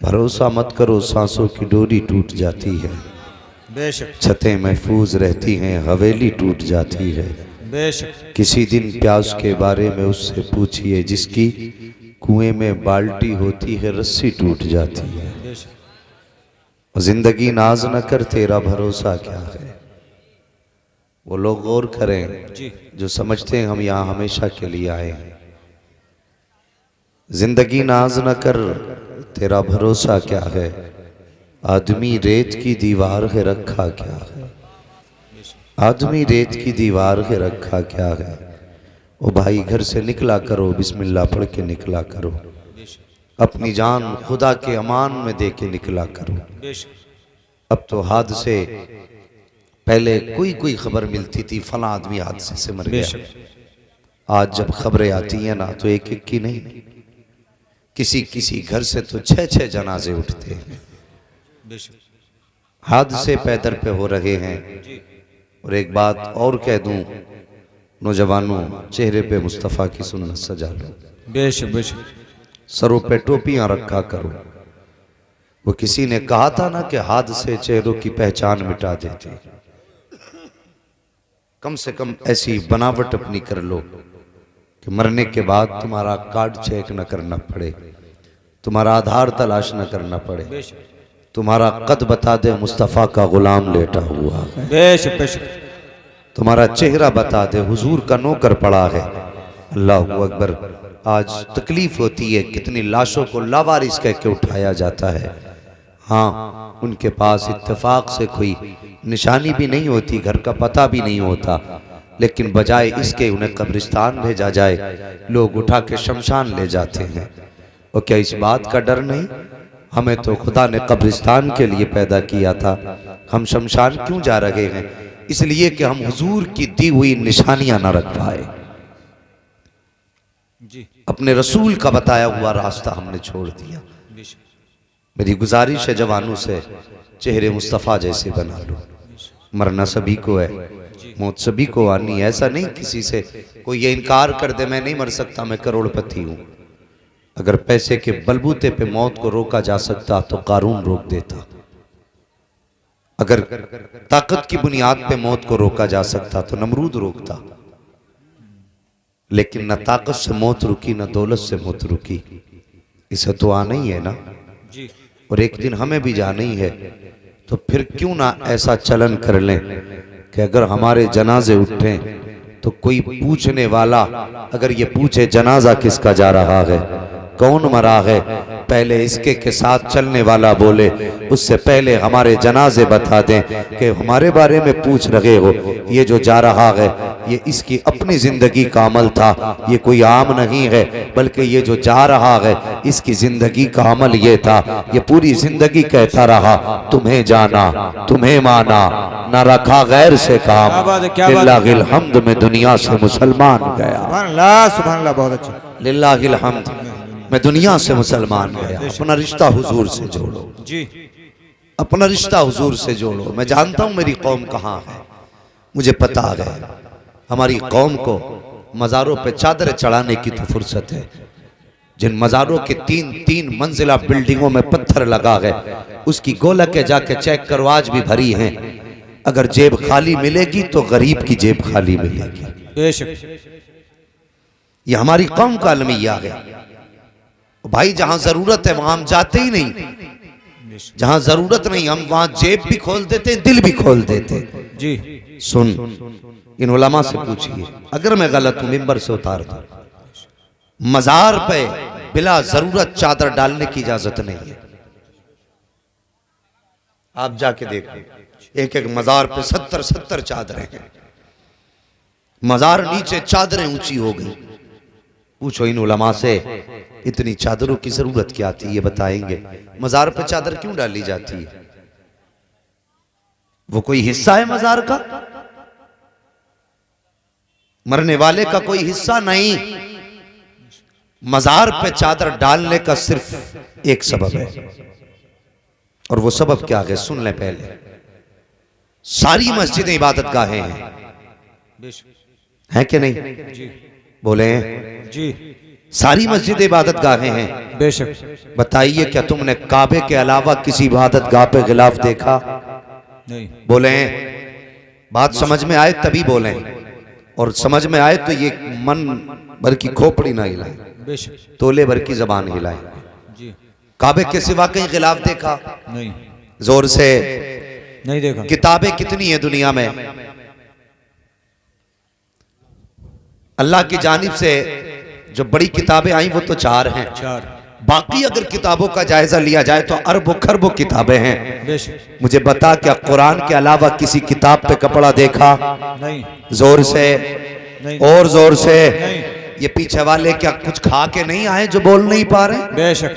भरोसा मत करो, सांसों की डोरी टूट जाती है। बेशक छतें महफूज रहती हैं, हवेली टूट जाती है। बेशक किसी दिन प्यास के बारे में उससे पूछिए, जिसकी कुएं में बाल्टी होती है रस्सी टूट जाती है। बेशक जिंदगी नाज न कर, तेरा भरोसा क्या है। वो लोग गौर करें जी जो समझते हैं हम यहाँ हमेशा के लिए आए हैं। जिंदगी नाज न कर, तेरा भरोसा क्या है। आदमी रेत की दीवार है, रखा क्या है। आदमी रेत की दीवार है, रखा क्या है। ओ भाई घर से निकला करो, बिस्मिल्लाह पढ़ के निकला करो। अपनी जान खुदा के अमान में दे के निकला करो। बेशक अब तो हादसे, पहले कोई कोई खबर मिलती थी फला आदमी हादसे से मर गया। बेशक आज जब खबरें आती हैं ना, तो एक एक की नहीं, किसी किसी घर से तो 6-6 जनाजे उठते हैं। बेशक हादसे पैदर पे हो रहे हैं। और एक बात और कह दूं, नौजवानों, चेहरे पे मुस्तफ़ा की सुन्नत सजा लो, बेशक बेशक सरों पे टोपियां रखा करो। वो किसी ने कहा था ना कि हादसे चेहरों की पहचान मिटा देते। कम से कम ऐसी बनावट अपनी कर लो कि मरने के बाद तुम्हारा कार्ड चेक न करना पड़े, तुम्हारा आधार तलाश न करना पड़े, बेशक तुम्हारा कद बता दे मुस्तफ़ा का गुलाम लेटा हुआ है, बेशक बेशक तुम्हारा चेहरा बता दे हुजूर का नौकर पड़ा है। अल्लाह अकबर। आज तकलीफ होती है, कितनी लाशों को लावारिस कह के उठाया जाता है। हाँ, उनके पास इत्तेफाक से कोई निशानी भी नहीं होती, घर का पता भी नहीं होता, लेकिन बजाय इसके उन्हें कब्रिस्तान भेजा जाए, लोग उठा के शमशान ले जाते हैं। और क्या इस बात का डर नहीं, हमें तो खुदा ने कब्रिस्तान के लिए पैदा किया था, हम शमशान क्यों जा रहे हैं? इसलिए कि हम हुजूर की दी हुई निशानियां ना रख पाए, जी अपने रसूल का बताया हुआ रास्ता हमने छोड़ दिया। बेशक मेरी गुजारिश है जवानों से, चेहरे मुस्तफ़ा जैसे बना लो। मरना सभी को है, मौत सभी को आनी है। ऐसा नहीं किसी से कोई ये इनकार कर दे मैं नहीं मर सकता, मैं करोड़पति हूं। अगर पैसे के बलबूते पे मौत को रोका जा सकता तो कारून रोक देता। अगर ताकत की बुनियाद पे मौत को रोका जा सकता तो नमरूद रोकता। लेकिन न ताकत से मौत रुकी, न दौलत से मौत रुकी। इसे तो आना ही है ना, जी और एक दिन हमें भी जाना ही है। तो फिर क्यों ना ऐसा चलन कर लें कि अगर हमारे जनाजे उठे तो कोई पूछने वाला अगर ये पूछे जनाजा किसका जा रहा है, कौन मरा है, पहले इसके के साथ चलने वाला बोले, उससे पहले हमारे जनाजे बता दें कि हमारे बारे में पूछ रहे हो, ये जो जा रहा है ये इसकी अपनी जिंदगी का अमल था, ये कोई आम नहीं है, बल्कि ये जो जा रहा है इसकी जिंदगी का अमल ये था। ये पूरी जिंदगी कहता रहा तुम्हें जाना तुम्हें माना, न रखा गैर से काम, लिल्लाहिल हम्द में दुनिया से मुसलमान गया। सुभान अल्लाह, बहुत अच्छा। लिल्लाहिल हम्द, मैं दुनिया से मुसलमान गया। अपना रिश्ता हुजूर से जोड़ो जी अपना रिश्ता हुजूर से जोड़ो। मैं जानता हूं मेरी कौम कहाँ है, मुझे पता है हमारी कौम को मज़ारों पे चादर चढ़ाने की तो फुर्सत है। जिन मज़ारों के 3-3 मंजिला बिल्डिंगों में पत्थर लगा है, उसकी गोलकें जाके चेक करो आज भी भरी हैं। अगर जेब खाली मिलेगी तो गरीब की जेब खाली मिलेगी। बेशक ये हमारी कौम का अलमिया है भाई। जहां जरूरत है वहां हम जाते ही नहीं, जहां जरूरत नहीं हम वहां जेब भी खोल देते, दिल भी खोल देते। जी सुन, इन उलमा से पूछिए, अगर मैं गलत हूं मिंबर से उतार दो। मजार पे बिला जरूरत चादर डालने की इजाजत नहीं है। आप जाके देखो, एक एक मजार पे 70-70 चादरें हैं। मजार नीचे चादरें ऊंची हो गई। पूछो इन उलमा से इतनी चादरों की जरूरत क्या थी, ये बताएंगे। मजार पे चादर क्यों डाली जाती है? वो कोई हिस्सा है मजार का? मरने वाले का कोई हिस्सा नहीं। मजार पे चादर डालने का सिर्फ एक सबब है, और वो सबब क्या है सुन ले पहले। सारी मस्जिदें इबादत गाहें हैं, बेशक हैं कि नहीं? जी बोले जी सारी मस्जिद इबादत गाहें हैं। बेशक। बताइए क्या तुमने काबे के अलावा किसी इबादत गाह पे गिलाफ देखा? नहीं। बोले बात समझ में आए तभी बोलें, और समझ में आए तो ये मन भर की खोपड़ी ना हिलाए, बेशक। तोले भर की जबान हिलाए। जी। काबे के सिवा कहीं गिलाफ देखा? नहीं। जोर से। नहीं देखा। किताबें कितनी है दुनिया में? अल्लाह की जानिब से जो बड़ी किताबें आई वो तो 4 हैं। 4। बाकी अगर किताबों का जायजा लिया जाए तो अरबों खरबों किताबें हैं। बेशक। मुझे बता, क्या कुरान के अलावा किसी किताब पे कपड़ा देखा? नहीं। जोर से। नहीं। और जोर से। नहीं। ये पीछे वाले क्या कुछ खा के नहीं आए जो बोल नहीं पा रहे? बेशक।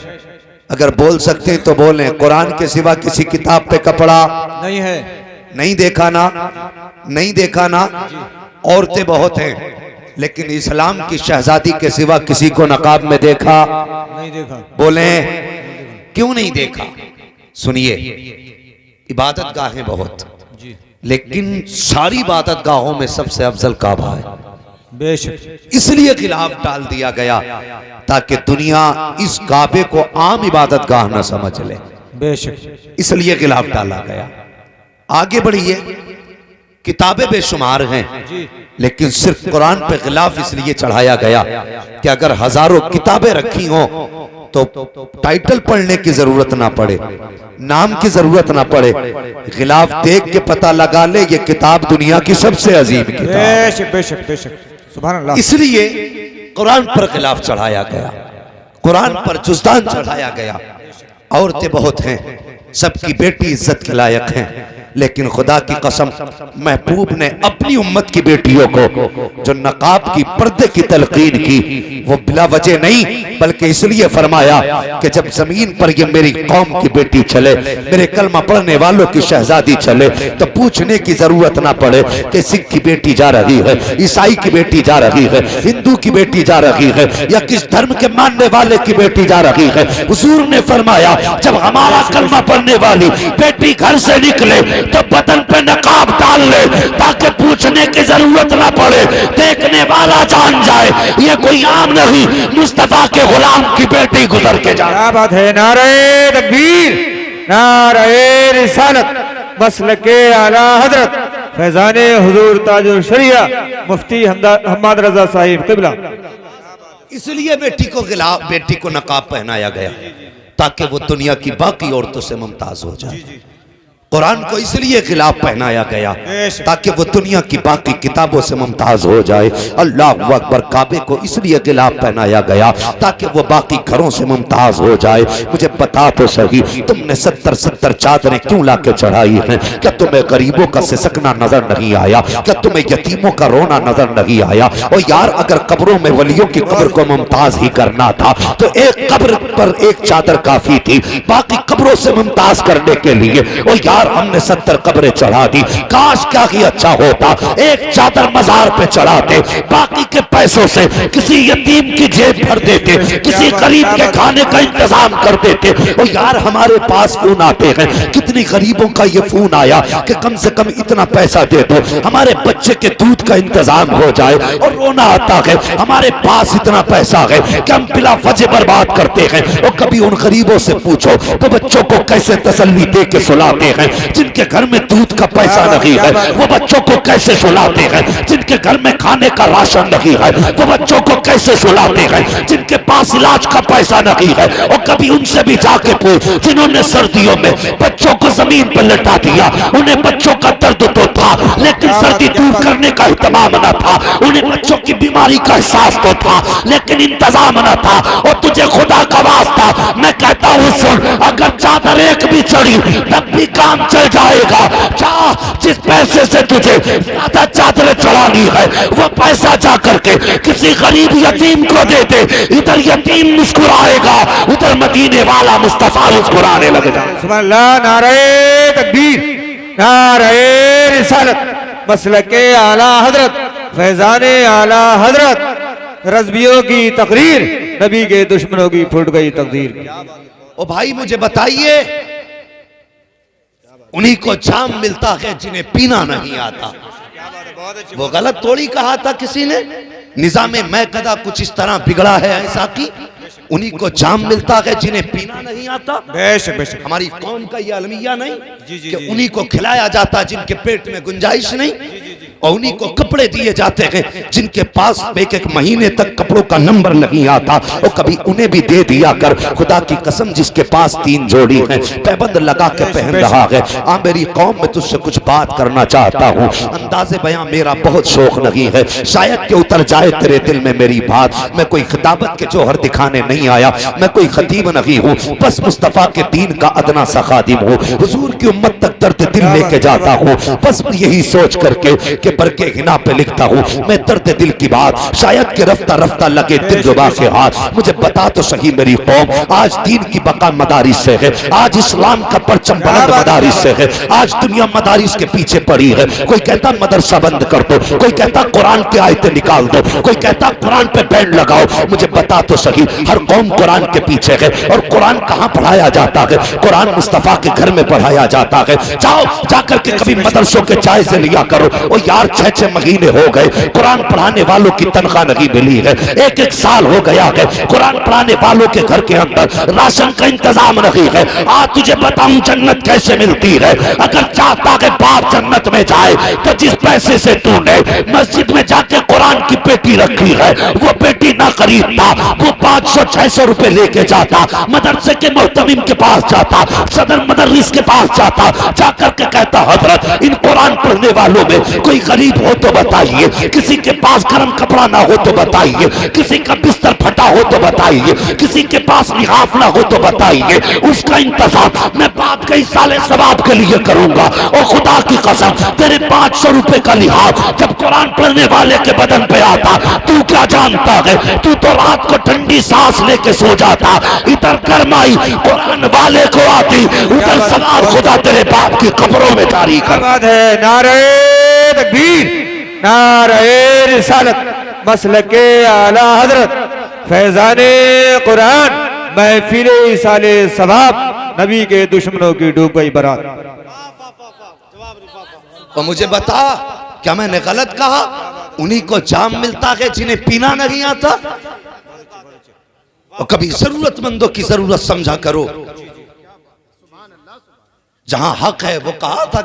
अगर बोल सकते तो बोलें। कुरान के सिवा किसी किताब पे कपड़ा नहीं है। नहीं देखा ना? नहीं देखा ना? औरतें बहुत हैं, लेकिन इस्लाम की शहजादी के सिवा किसी को नकाब में देखा? नहीं देखा। बोले क्यों नहीं देखा? सुनिए, इबादत गाहें बहुत, जी। लेकिन सारी इबादत गाहों में सबसे अफजल काबा है। बेशक। इसलिए खिलाफ डाल दिया गया ताकि दुनिया इस काबे को आम इबादत गाह न समझ ले। बेशक। इसलिए खिलाफ डाला गया। आगे बढ़िए, किताबें बेशुमार हैं, जी। लेकिन सिर्फ कुरान पे खिलाफ इसलिए चढ़ाया गया कि अगर हजारों किताबें रखी हों तो टाइटल पढ़ने की जरूरत ना पड़े, नाम की जरूरत ना पड़े, खिलाफ देख के पता लगा ले ये किताब दुनिया की सबसे अजीम किताब। बेशक। बेशक। बेशक। सुभान अल्लाह। इसलिए कुरान पर खिलाफ चढ़ाया गया, कुरान पर जुज़दान चढ़ाया गया। औरतें बहुत हैं, सबकी बेटी इज्जत के लायक हैं, लेकिन खुदा की कसम महबूब ने अपनी उम्मत की बेटियों को जो नकाब की पर्दे की तलकीन की वो बिला वजह नहीं, बल्कि इसलिए फरमाया कि जब जमीन पर ये मेरी कौम की बेटी चले, मेरे कलमा पढ़ने वालों की शहजादी चले, तो पूछने की जरूरत ना पड़े कि सिख की बेटी जा रही है, ईसाई की बेटी जा रही है, हिंदू की बेटी जा रही है, या किस धर्म के मानने वाले की बेटी जा रही है। हुजूर ने फरमाया जब हमारा कलमा पढ़ने वाली बेटी घर से निकले तो बदन पे नकाब डाल ले, ताकि पूछने की जरूरत ना पड़े, देखने वाला जान जाए ये कोई आम नहीं, मुस्तफा के गुलाम की बेटी गुजर के जा। क्या बात है। नारे तकबीर, नारे रिसालत, मसलके आला हजरत फैजाने हुजूर ताजुल शरिया मुफ्ती हम्माद रजा साहिब किबला। इसलिए बेटी को नकाब पहनाया गया ताकि वो दुनिया की बाकी औरतों से मुमताज हो जाए। कुरान को इसलिए खिलाफ पहनाया गया ताकि वो दुनिया की बाकी किताबों से मुमताज हो जाए। अल्लाह अकबर। काबे को इसलिए खिलाफ पहनाया गया ताकि वो बाकी घरों से मुमताज हो जाए। मुझे बता तो सही, तुमने 70 चादरें क्यों लाके चढ़ाई हैं? क्या तुम्हें गरीबों का सिसकना नजर नहीं आया? क्या तुम्हें यतीमों का रोना नजर नहीं आया? और यार अगर कब्रों में वलियों की कब्र को मुमताज ही करना था तो एक कब्र पर एक चादर काफी थी, बाकी कब्रों से मुमताज करने के लिए। और यार हमने 70 कब्रें चढ़ा दी, काश क्या ही अच्छा होता एक चादर मजार पे चढ़ाते, बाकी के पैसों से किसी यतीम की जेब भर देते, किसी गरीब के खाने का इंतजाम कर देते। और यार हमारे पास फोन आते हैं, कितनी गरीबों का ये फोन आया कि कम से कम इतना पैसा दे दो, हमारे बच्चे के दूध का इंतजाम हो जाए। और रोना आता है हमारे पास इतना पैसा है कि हम बिला वजह बर्बाद करते हैं। और कभी उन गरीबों से पूछो तो बच्चों को कैसे तसल्ली दे के सुलाते हैं। जिनके घर में दूध का पैसा नहीं है वो बच्चों को कैसे सुलाते हैं। जिनके घर में खाने का राशन नहीं है वो बच्चों को कैसे सुलाते हैं। जिनके पास इलाज का पैसा नहीं है और कभी उनसे भी जाके पूछ, जिन्होंने सर्दियों में बच्चों को जमीन पर लटा दिया, उन्हें बच्चों का दर्द तो था लेकिन सर्दी दूर करने का इंतजाम न था, उन्हें बच्चों की बीमारी का एहसास तो था लेकिन इंतजाम न था। और तुझे खुदा का वास्ता मैं कहता हूँ सुन, अगर चादर एक भी चढ़ी तब भी काम चल जाएगा। जिस पैसे से तुझे ज्यादा चादरें चढ़ानी है वो पैसा जा करके किसी गरीब यतीम को दे दे, इधर यतीम मुस्कुराएगा उधर मदीने वाला मुस्तफा मुस्कुराने लगेगा। सुभान अल्लाह। नारे तकबीर, नारे रिसालत, मसलके आला हजरत फैजाने आला हजरत, रज़बियों की तकरीर, नबी के दुश्मनों की फूट गई तकदीर। ओ भाई मुझे बताइए, उन्हीं को जाम मिलता है जिन्हें पीना नहीं आता। वो गलत थोड़ी कहा था किसी ने, निजाम मैं कदा कुछ इस तरह बिगड़ा है ऐसा कि उन्हीं को जाम मिलता है जिन्हें पीना नहीं आता। बेशक बेशक। हमारी कौम का ये अलमिया नहीं जी, जी, कि जी। उन्हीं को खिलाया जाता है जिनके पेट में गुंजाइश नहीं, और उन्हीं को कपड़े दिए जाते हैं जिनके पास एक एक महीने तक कपड़ों का नंबर नहीं आता, और कभी उन्हें भी दे दिया कर। खुदा की कसम जिसके पास 3 जोड़ी है पैबंद लगा के पहन रहा है। मेरी कौम में तुझसे कुछ बात करना चाहता हूँ। अंदाज़े बयां मेरा बहुत शौक नहीं है, शायद कि उतर जाए तेरे दिल में मेरी बात। मैं कोई खिताबत के जौहर दिखाने नहीं आया, मैं कोई खतीब नहीं हूँ, बस मुस्तफ़ा के दीन का अदना सा खादिम हूँ। हुजूर की उम्मत तक दर्द दिल लेके जाता हूँ, बस यही सोच करके कि बरके हिना पे लिखता हूँ मैं दर्द दिल की बात। शायद कि रफ्ता रफ्ता लगे दिल रुबा के हाथ। मुझे बता तो सही मेरी कौम, आज दीन की बका मदारिस से है, आज इस्लाम का परचम बुलंद मदारिस से है। आज दुनिया मदारिस के पीछे पड़ी है। कोई कहता मदरसा बंद कर दो, कोई कहता कुरान की आयतें निकाल दो, कोई कहता कुरान पे बैन लगाओ। मुझे बता तो सही, हर कौम कुरान के पीछे है, और कुरान कहाँ पढ़ाया जाता है? कुरान मुस्तफा के घर में पढ़ाया जाता है। जाओ जाकर के कभी मदरसों के चाय से लिया करो। ओ यार 6-6 महीने हो गए कुरान पढ़ाने वालों की तनख्वाह नहीं मिली है, 1-1 साल हो गया है कुरान पढ़ाने वालों के घर के अंदर राशन का इंतजाम नहीं है। आज तुझे बताऊं जन्नत कैसे मिलती है। अगर चाहता है बाप जन्नत में जाए तो जिस पैसे से तूने मस्जिद में जाके कुरान की पेटी रखी है वो पेटी ना खरीदता, वो 500-600 रुपए लेके जाता, मदरसे के मोहतमिम के पास जाता, सदर मदरस के पास जाता, जाकर के कहता हजरत इन कुरान पढ़ने वालों में कोई गरीब हो तो बताइए, किसी के पास गर्म कपड़ा ना हो तो बताइए, किसी का बिस्तर फटा हो तो बताइए, किसी के पास लिहाफ ना हो तो बताइए। उसका इंतजाम मैं बाप के साले सवाब के लिए करूंगा। और खुदा की कसम तेरे 500 रुपए का लिहाफ जब कुरान पढ़ने वाले के बदन पे आता, तू क्या जानता है? तू तो रात को ठंडी सांस लेके सो जाता, इधर गरमाई कुरान वाले को आती, उधर सवाब खुदा तेरे बाप की कब्रों में जारी कर। बात है नारे तकबीर, नारे रिसालत, मसलके आला हजरत, फैजाने कुरान, महफिले साले सवाब, नबी के दुश्मनों की डूब गई बारात। और मुझे बता क्या मैंने गलत कहा? उन्हीं को जाम मिलता है जिन्हें पीना नहीं आता। और कभी जरूरतमंदों की जरूरत समझा करो। जहां हक है वो कहा था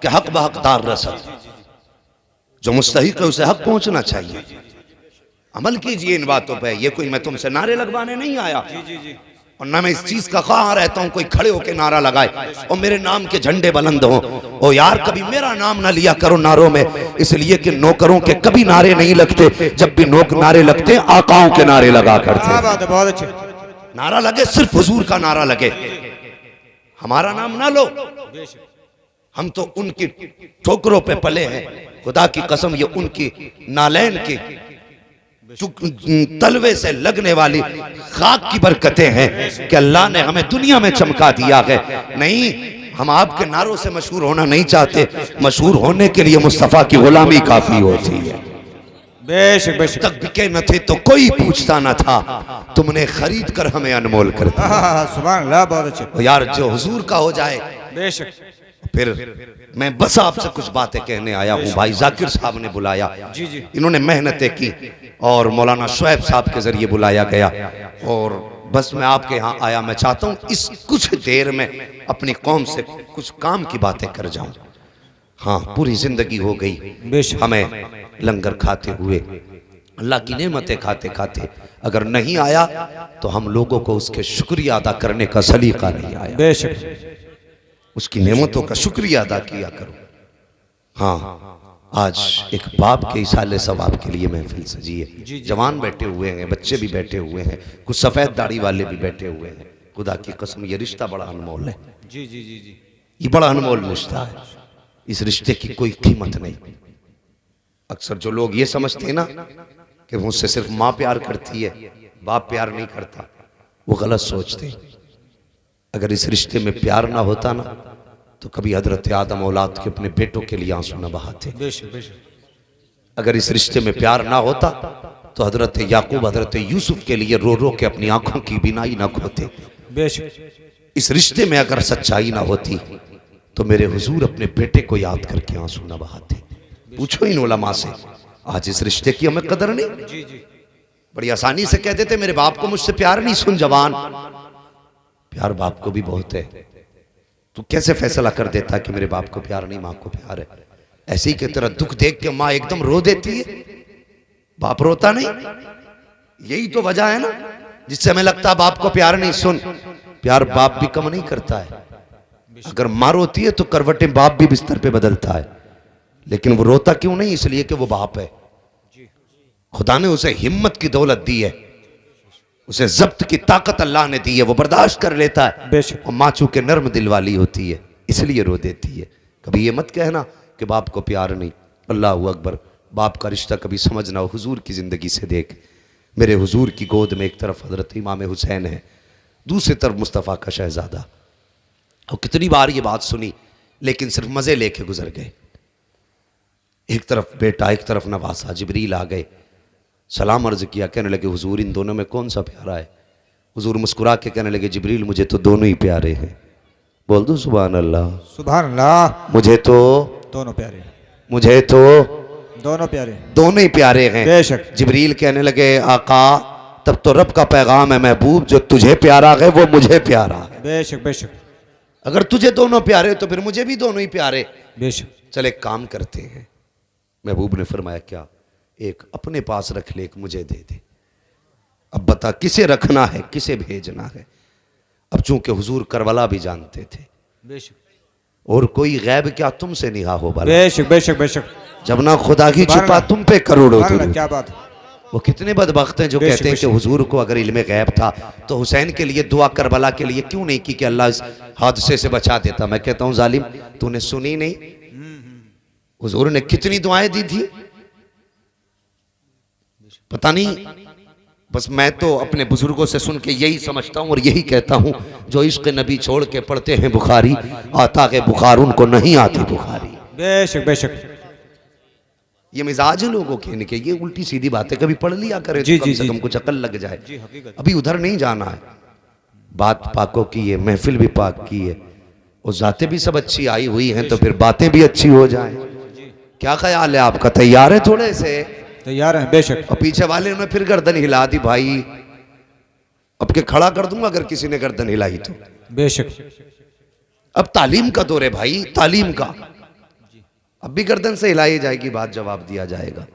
कि हक ब हकदार रसद, जो मुस्तहिक है उसे हक पहुंचना चाहिए। अमल कीजिए इन बातों पे। ये कोई मैं तुमसे नारे लगवाने नहीं आया, और ना मैं इस चीज का ख्वाह रहता हूं कोई खड़े होकर नारा लगाए और मेरे नाम के झंडे बुलंद हों। ओ यार कभी मेरा नाम ना लिया करो नारों में, इसलिए कि नौकरों के कभी नारे नहीं लगते। जब भी नौक नारे लगते आकाओं के नारे लगा करते। बात है, बहुत अच्छे। नारा लगे सिर्फ हुजूर का नारा लगे, हमारा नाम ना लो। हम तो उनकी ठोकरों पे पले हैं। खुदा की कसम ये उनकी नालैन की तलवे से लगने वाली खाक की बरकतें हैं कि अल्लाह ने हमें दुनिया में चमका दिया है। नहीं, हम आपके नारों से मशहूर होना नहीं चाहते। मशहूर होने के लिए मुस्तफा की गुलामी काफी होती है। बेशक बेशक। तक बिके न थे तो कोई पूछता न था, तुमने खरीद कर हमें अनमोल कर दिया। सुभान अल्लाह, बहुत अच्छे। यार जो हुजूर का हो जाए। बेशक। फिर मैं बस आपसे कुछ बातें कहने आया हूँ। भाई जाकिर साहब ने बुलाया, जी जी, इन्होंने मेहनतें की, और मौलाना शुएब साहब के जरिए बुलाया गया, और बस मैं आपके यहाँ आया। मैं चाहता हूँ इस कुछ देर में अपनी कौम से कुछ काम की बातें कर जाऊं। हाँ, पूरी जिंदगी हो गई हमें लंगर खाते हुए, अल्लाह की नेमतें खाते खाते। अगर नहीं आया तो हम लोगों को उसके शुक्रिया अदा करने का सलीका नहीं आया। बेशक। उसकी नेमतों का शुक्रिया अदा किया करो। हाँ, आज एक बाप के इसाले सवाब के लिए महफिल सजी है। जवान बैठे हुए हैं, बच्चे भी बैठे हुए हैं, कुछ सफेद दाढ़ी वाले भी बैठे हुए हैं। खुदा की कसम ये रिश्ता बड़ा अनमोल है। जी जी जी जी, ये बड़ा अनमोल रिश्ता है। इस रिश्ते की कोई कीमत नहीं। अक्सर जो लोग ये समझते हैं ना कि मुझसे सिर्फ माँ प्यार करती है, बाप प्यार नहीं करता, वो गलत सोचते हैं। अगर इस रिश्ते में प्यार ना होता ना तो कभी हजरत आदम औलाद के अपने बेटों के लिए आंसू न बहाते। अगर इस रिश्ते में प्यार ना होता तो हजरत याकूब हजरत यूसुफ के लिए रो रो के अपनी आंखों की बिनाई ना खोते। इस रिश्ते में अगर सच्चाई ना होती तो मेरे हुजूर अपने बेटे को याद करके आंसू न बहाते। पूछो इन उलमा से आज इस रिश्ते की हमें कदर नहीं। जी जी बड़ी आसानी से कह देते मेरे बाप को मुझसे प्यार नहीं। सुन जवान, प्यार बाप को भी बहुत है। तू कैसे फैसला कर देता कि मेरे बाप को प्यार नहीं, माँ को प्यार है? ऐसे ही की तरह दुख देख के माँ एकदम रो देती है, बाप रोता नहीं। यही तो वजह है ना जिससे हमें लगता है बाप को प्यार नहीं। सुन, प्यार बाप भी कम नहीं करता है। अगर माँ रोती है तो करवटें बाप भी बिस्तर पे बदलता है, लेकिन वो रोता क्यों नहीं? इसलिए कि वो बाप है। खुदा ने उसे हिम्मत की दौलत दी है, उसे जब्त की ताकत अल्लाह ने दी है, वो बर्दाश्त कर लेता है। बेशक। और माँ चूंकि नर्म दिल वाली होती है इसलिए रो देती है। कभी ये मत कहना कि बाप को प्यार नहीं। अल्लाह अकबर, बाप का रिश्ता कभी समझना हो हुजूर की ज़िंदगी से देख। मेरे हुजूर की गोद में एक तरफ हज़रत इमाम हुसैन है, दूसरी तरफ मुस्तफ़ा का शहज़ादा। और कितनी बार ये बात सुनी, लेकिन सिर्फ मज़े लेके गुजर गए। एक तरफ बेटा, एक तरफ नवासा। जिब्रील आ गए, सलाम अर्ज़ किया, कहने लगे हुजूर इन दोनों में कौन सा प्यारा है? हुजूर मुस्कुरा के कहने लगे जिब्रील मुझे तो दोनों ही प्यारे हैं। बोल दो सुभान अल्लाह। सुभान अल्लाह। मुझे तो दोनों प्यारे, मुझे तो दोनों प्यारे, दोनों ही प्यारे हैं। बेशक। जिब्रील कहने लगे आका तब तो रब का पैगाम है महबूब, जो तुझे प्यारा है वो मुझे प्यारा है। बेशक बेशक। अगर तुझे दोनों प्यारे तो फिर मुझे भी दोनों ही प्यारे। बेशक। चल एक काम करते हैं। महबूब ने फरमाया क्या? एक अपने पास रख ले, एक मुझे दे दे। अब बता किसे रखना है, किसे भेजना है? अब चूंकि हुजूर करबला भी जानते थे, बेशक। और कोई गैब क्या तुमसे निगाह हो भला? बेशक बेशक बेशक। जब ना खुदा की सुभान छुपा अल्लाह। तुम पे करोड़ों सुभान अल्लाह, दुरूद। क्या बात। वो कितने बदबख्त हैं जो बेशक, कहते हैं कि बेशक। हुजूर को अगर इल्म गैब था तो हुसैन के लिए दुआ करबला के लिए क्यों नहीं की कि अल्लाह इस हादसे से बचा देता। मैं कहता हूं जालिम, तूने सुनी नहीं? हुजूर ने कितनी दुआएं दी थी पता नहीं। बस मैं तो अपने बुजुर्गों से सुन के यही समझता हूं और यही कहता हूं, जो इश्क नबी छोड़ के पढ़ते हैं बुखारी, आता है बुखार उनको नहीं आती बुखारी। बेशक बेशक। ये मिजाज है लोगों के, इनके ये उल्टी सीधी बातें कभी पढ़ लिया करें जी, तो कम जी, से जी। कम कुछ अकल लग जाए। जी, हकीकत। अभी उधर नहीं जाना है। बात पाकों की है, महफिल भी पाक की है, और जातें भी सब अच्छी आई हुई हैं, तो फिर बातें भी अच्छी हो जाएं। क्या ख्याल है आपका? तैयार है थोड़े से? तैयार हैं। बेशक। और पीछे वाले ने फिर गर्दन हिला दी भाई। अब के खड़ा कर दूंगा अगर किसी ने गर्दन हिलाई तो। बेशक। अब तालीम का दौर है भाई, तालीम का। अब भी गर्दन से हिलाई जाएगी, बात जवाब दिया जाएगा।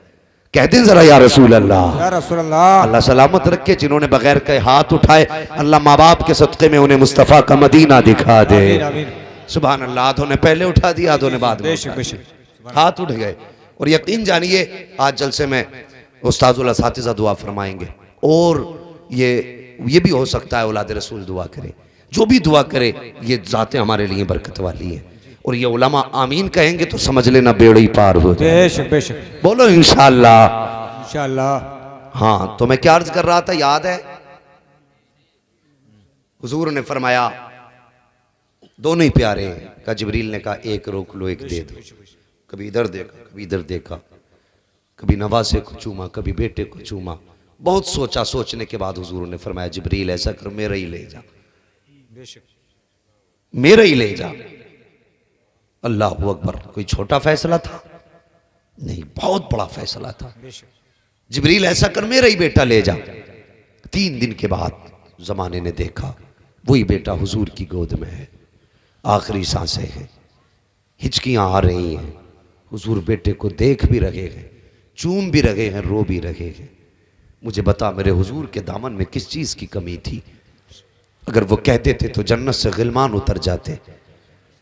कहते हैं जरा या रसूल अल्लाह। या रसूल अल्लाह। अल्लाह सलामत रखे जिन्होंने बगैर के हाथ उठाए, अल्लाह माँ बाप के सदक़े में उन्हें मुस्तफ़ा का मदीना दिखा दे। आमीन, आमीन। सुभान अल्लाह। आधों ने पहले उठा दिया, आधों ने बाद में बेशक उठा बेशक। दिया। हाथ उठ गए। और यकीन जानिए आज जलसे में उस्ताजुल असातिज़ा दुआ फरमाएंगे, और ये भी हो सकता है औलाद रसूल दुआ करे। जो भी दुआ करे ये ज़ातें हमारे लिए बरकत वाली हैं, और ये उलमा आमीन कहेंगे तो समझ लेना बेड़ा ही पार हो जाए। बेशक बेशक। बोलो इंशाअल्लाह। इंशाअल्लाह। हाँ, तो मैं क्या अर्ज कर रहा था, याद है? हुजूर ने फरमाया दोनों ही प्यारे हैं। का जिब्रील ने कहा एक रोक लो, एक दे दो। कभी इधर देखा, कभी इधर देखा, कभी नवासे को चूमा, कभी बेटे को चूमा। बहुत सोचा, सोचने के बाद हुजूर ने फरमाया जिब्रील ऐसा कर, मेरा ही ले जा, मेरा ही ले जा। अल्लाह अकबर। कोई छोटा फैसला था नहीं, बहुत बड़ा फैसला था। जिब्रील ऐसा कर, मेरा ही बेटा ले जा। 3 दिन के बाद जमाने ने देखा वही बेटा हुजूर की गोद में है, आखिरी सांसें हैं, हिचकियां आ रही हैं। हुजूर बेटे को देख भी रहे हैं, चूम भी रहे हैं, रो भी रहे हैं। मुझे बता मेरे हुजूर के दामन में किस चीज़ की कमी थी? अगर वो कहते थे तो जन्नत से गिलमान उतर जाते,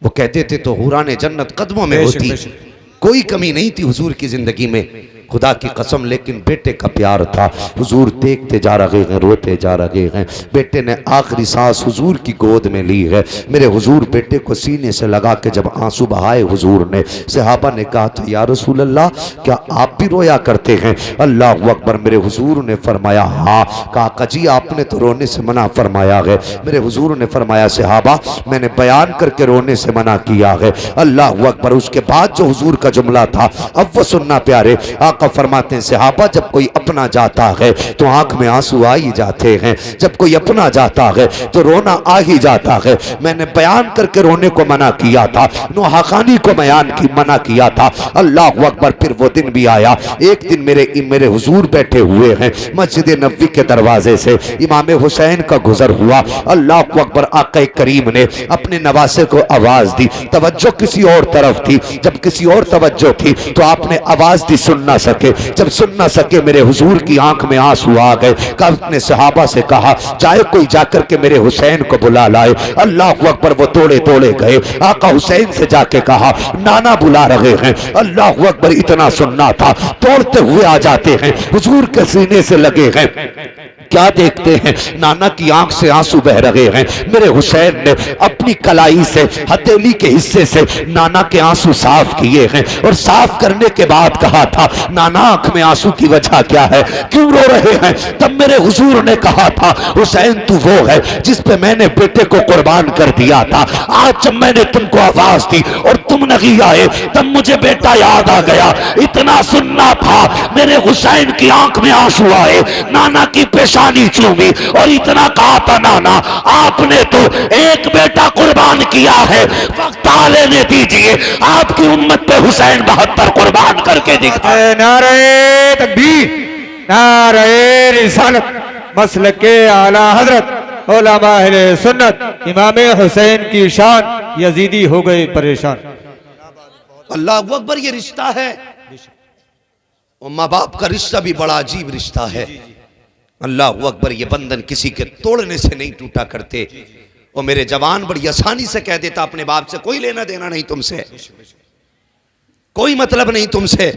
वो कहते थे तो हुराने जन्नत कदमों में बेशक, होती। बेशक। कोई कमी नहीं थी हुजूर की जिंदगी में, खुदा की कसम। लेकिन बेटे का प्यार था। हुजूर देखते जा रहे हैं, रोते जा रहे हैं। बेटे ने आखिरी सांस हुजूर की गोद में ली है। मेरे हुजूर बेटे को सीने से लगा के जब आंसू बहाए हुजूर ने, सहाबा ने कहा था या रसूल अल्लाह क्या आप भी रोया करते हैं? अल्लाह अकबर। मेरे हुजूर ने फरमाया हाँ। काका जी आपने तो रोने से मना फरमाया है। मेरे हुजूर ने फरमाया सहाबा मैंने बयान करके रोने से मना किया है। अल्लाह अकबर। उसके बाद जो हुजूर का जुमला था अब वो सुनना प्यारे। आका फरमाते हैं सहाबा जब कोई अपना जाता है तो आंख में आंसू आ ही जाते हैं, जब कोई अपना जाता है तो रोना आ ही जाता है। मैंने बयान करके रोने को मना किया था, नोहाखानी को बयान की मना किया था। अल्लाह अकबर। फिर वो दिन भी आया, एक दिन मेरे हुजूर बैठे हुए हैं मस्जिद नबवी के दरवाजे से, इमाम हुसैन का गुजर हुआ। अल्लाह अकबर। आका करीम ने अपने नवासे को आवाज दी, तवज्जो किसी और तरफ थी, जब किसी और तवज्जो थी तो आपने आवाज दी, सुन ना सके। जब सुन ना सके मेरे हुजूर की आंख में आंसू आ गए। अपने सहाबा से कहा जाए कोई जाकर के मेरे हुसैन को बुला लाए। अल्लाह अकबर। वो दौड़े दौड़े गए, आका हुसैन से जाके कहा नाना बुला रहे हैं। अल्लाह अकबर। इतना सुनना था, दौड़ते हुए आ जाते हैं, हुजूर के सीने से लगे हैं। क्या देखते हैं, नाना की आंख से आंसू बह रहे हैं। मेरे हुसैन ने अपनी कलाई से, हथेली के हिस्से से नाना के आंसू साफ किए हैं और साफ करने के बाद कहा था नाना आंख में आंसू की वजह क्या है, क्यों रो रहे हैं। तब मेरे हुजूर ने कहा था हुसैन तू वो है जिस पे मैंने बेटे को कुर्बान कर दिया था। आज जब मैंने तुमको आवाज दी और तुम नहीं आए तब मुझे बेटा याद आ गया। इतना सुनना था, मेरे हुसैन की आंख में आंसू आए, नाना की पेशानी चूमी और इतना कहा था नाना आपने तो एक बेटा कुर्बान किया है, वक्त लेने दीजिए आपकी उम्मत पे हुसैन 72 कुर्बान करके दिखाए। नारे तकबीर, नारे रिसालत, मसलके आला हजरत उलमा अहले सुन्नत इमाम हुसैन की शान, यजीदी हो गए परेशान। अल्लाह अकबर। ये रिश्ता है, और माँ बाप का रिश्ता भी बड़ा अजीब रिश्ता है। अल्लाह अकबर। ये बंधन किसी के तोड़ने से नहीं टूटा करते। और मेरे जवान बड़ी आसानी से कह देता अपने बाप से कोई लेना देना नहीं तुमसे, कोई मतलब नहीं तुमसे।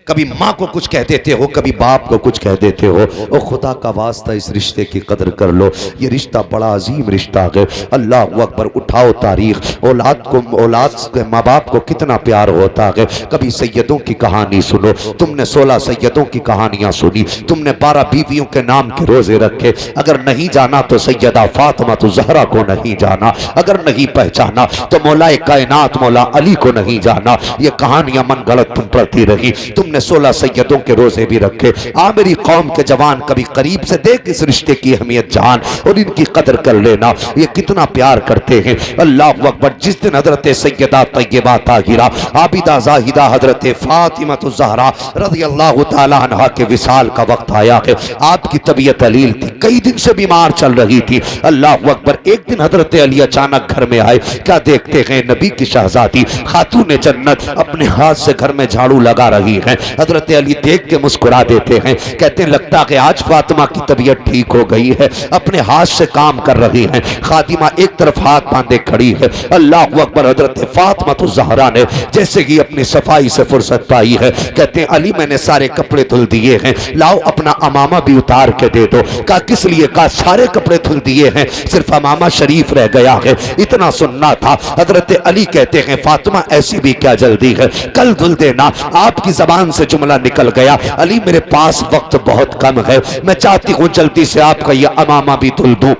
कभी माँ को कुछ कह देते हो, कभी बाप को कुछ कह देते हो। और खुदा का वास्ता इस रिश्ते की कदर कर लो, ये रिश्ता बड़ा अजीम रिश्ता है। अल्लाह अकबर। उठाओ तारीख, औलाद के माँ बाप को कितना प्यार होता है। कभी सैयदों की कहानी सुनो, तुमने 16 सैयदों की कहानियां सुनी, तुमने 12 बीवियों के नाम के रोजे रखे। अगर नहीं जाना तो सैयदा फातिमा तो जहरा को नहीं जाना, अगर नहीं पहचाना तो मौलाए कायनात मौला अली को नहीं जाना। ये कहानियां मन गलत तुम पढ़ती रही। तुमने 16 सैयदों के रोजे भी रखे। मेरी कौम के जवान कभी करीब से देख इस रिश्ते की अहमियत जान और इनकी कदर कर लेना, ये कितना प्यार करते हैं। अल्लाह अकबर। जिस दिन हजरत सैयदा तैयबा ताहिरा आबिदा जाहिदा हजरत फातिमा ज़हरा रज़ियल्लाहु ताला अन्हा के विसाल का वक्त आया है, आपकी तबीयत अलील थी, कई दिन से बीमार चल रही थी। अल्लाह अकबर। एक दिन हजरत अली अचानक घर में आए, क्या देखते हैं नबी की शहजादी खातून जन्नत अपने हाथ से घर में झाड़ू लगा रही है। हजरत अली देख के मुस्कुरा देते हैं, कहते हैं लगता कि आज फातिमा की तबीयत ठीक हो गई है, अपने हाथ से काम कर रही हैं। खातिमा एक तरफ हाथ बांधे खड़ी है। अल्लाह अकबर। हजरत फातिमा तो ज़हरा ने जैसे ही अपनी सफाई से फुर्सत पाई है, कहते हैं अली मैंने सारे कपड़े धुल दिए हैं, लाओ अपना अमामा भी उतार के दे दो। कहा किस लिए? कहा सारे कपड़े धुल दिए हैं, सिर्फ अमामा शरीफ रह गया है। इतना सुनना था। हजरत अली कहते हैं फातिमा ऐसी भी क्या जल्दी है, कल धुल देना। आपकी जबान से जुमला निकल गया, अली मेरे पास वक्त बहुत कम है, मैं चाहती हूं जल्दी से आपका यह अमामा भी धुल दूं।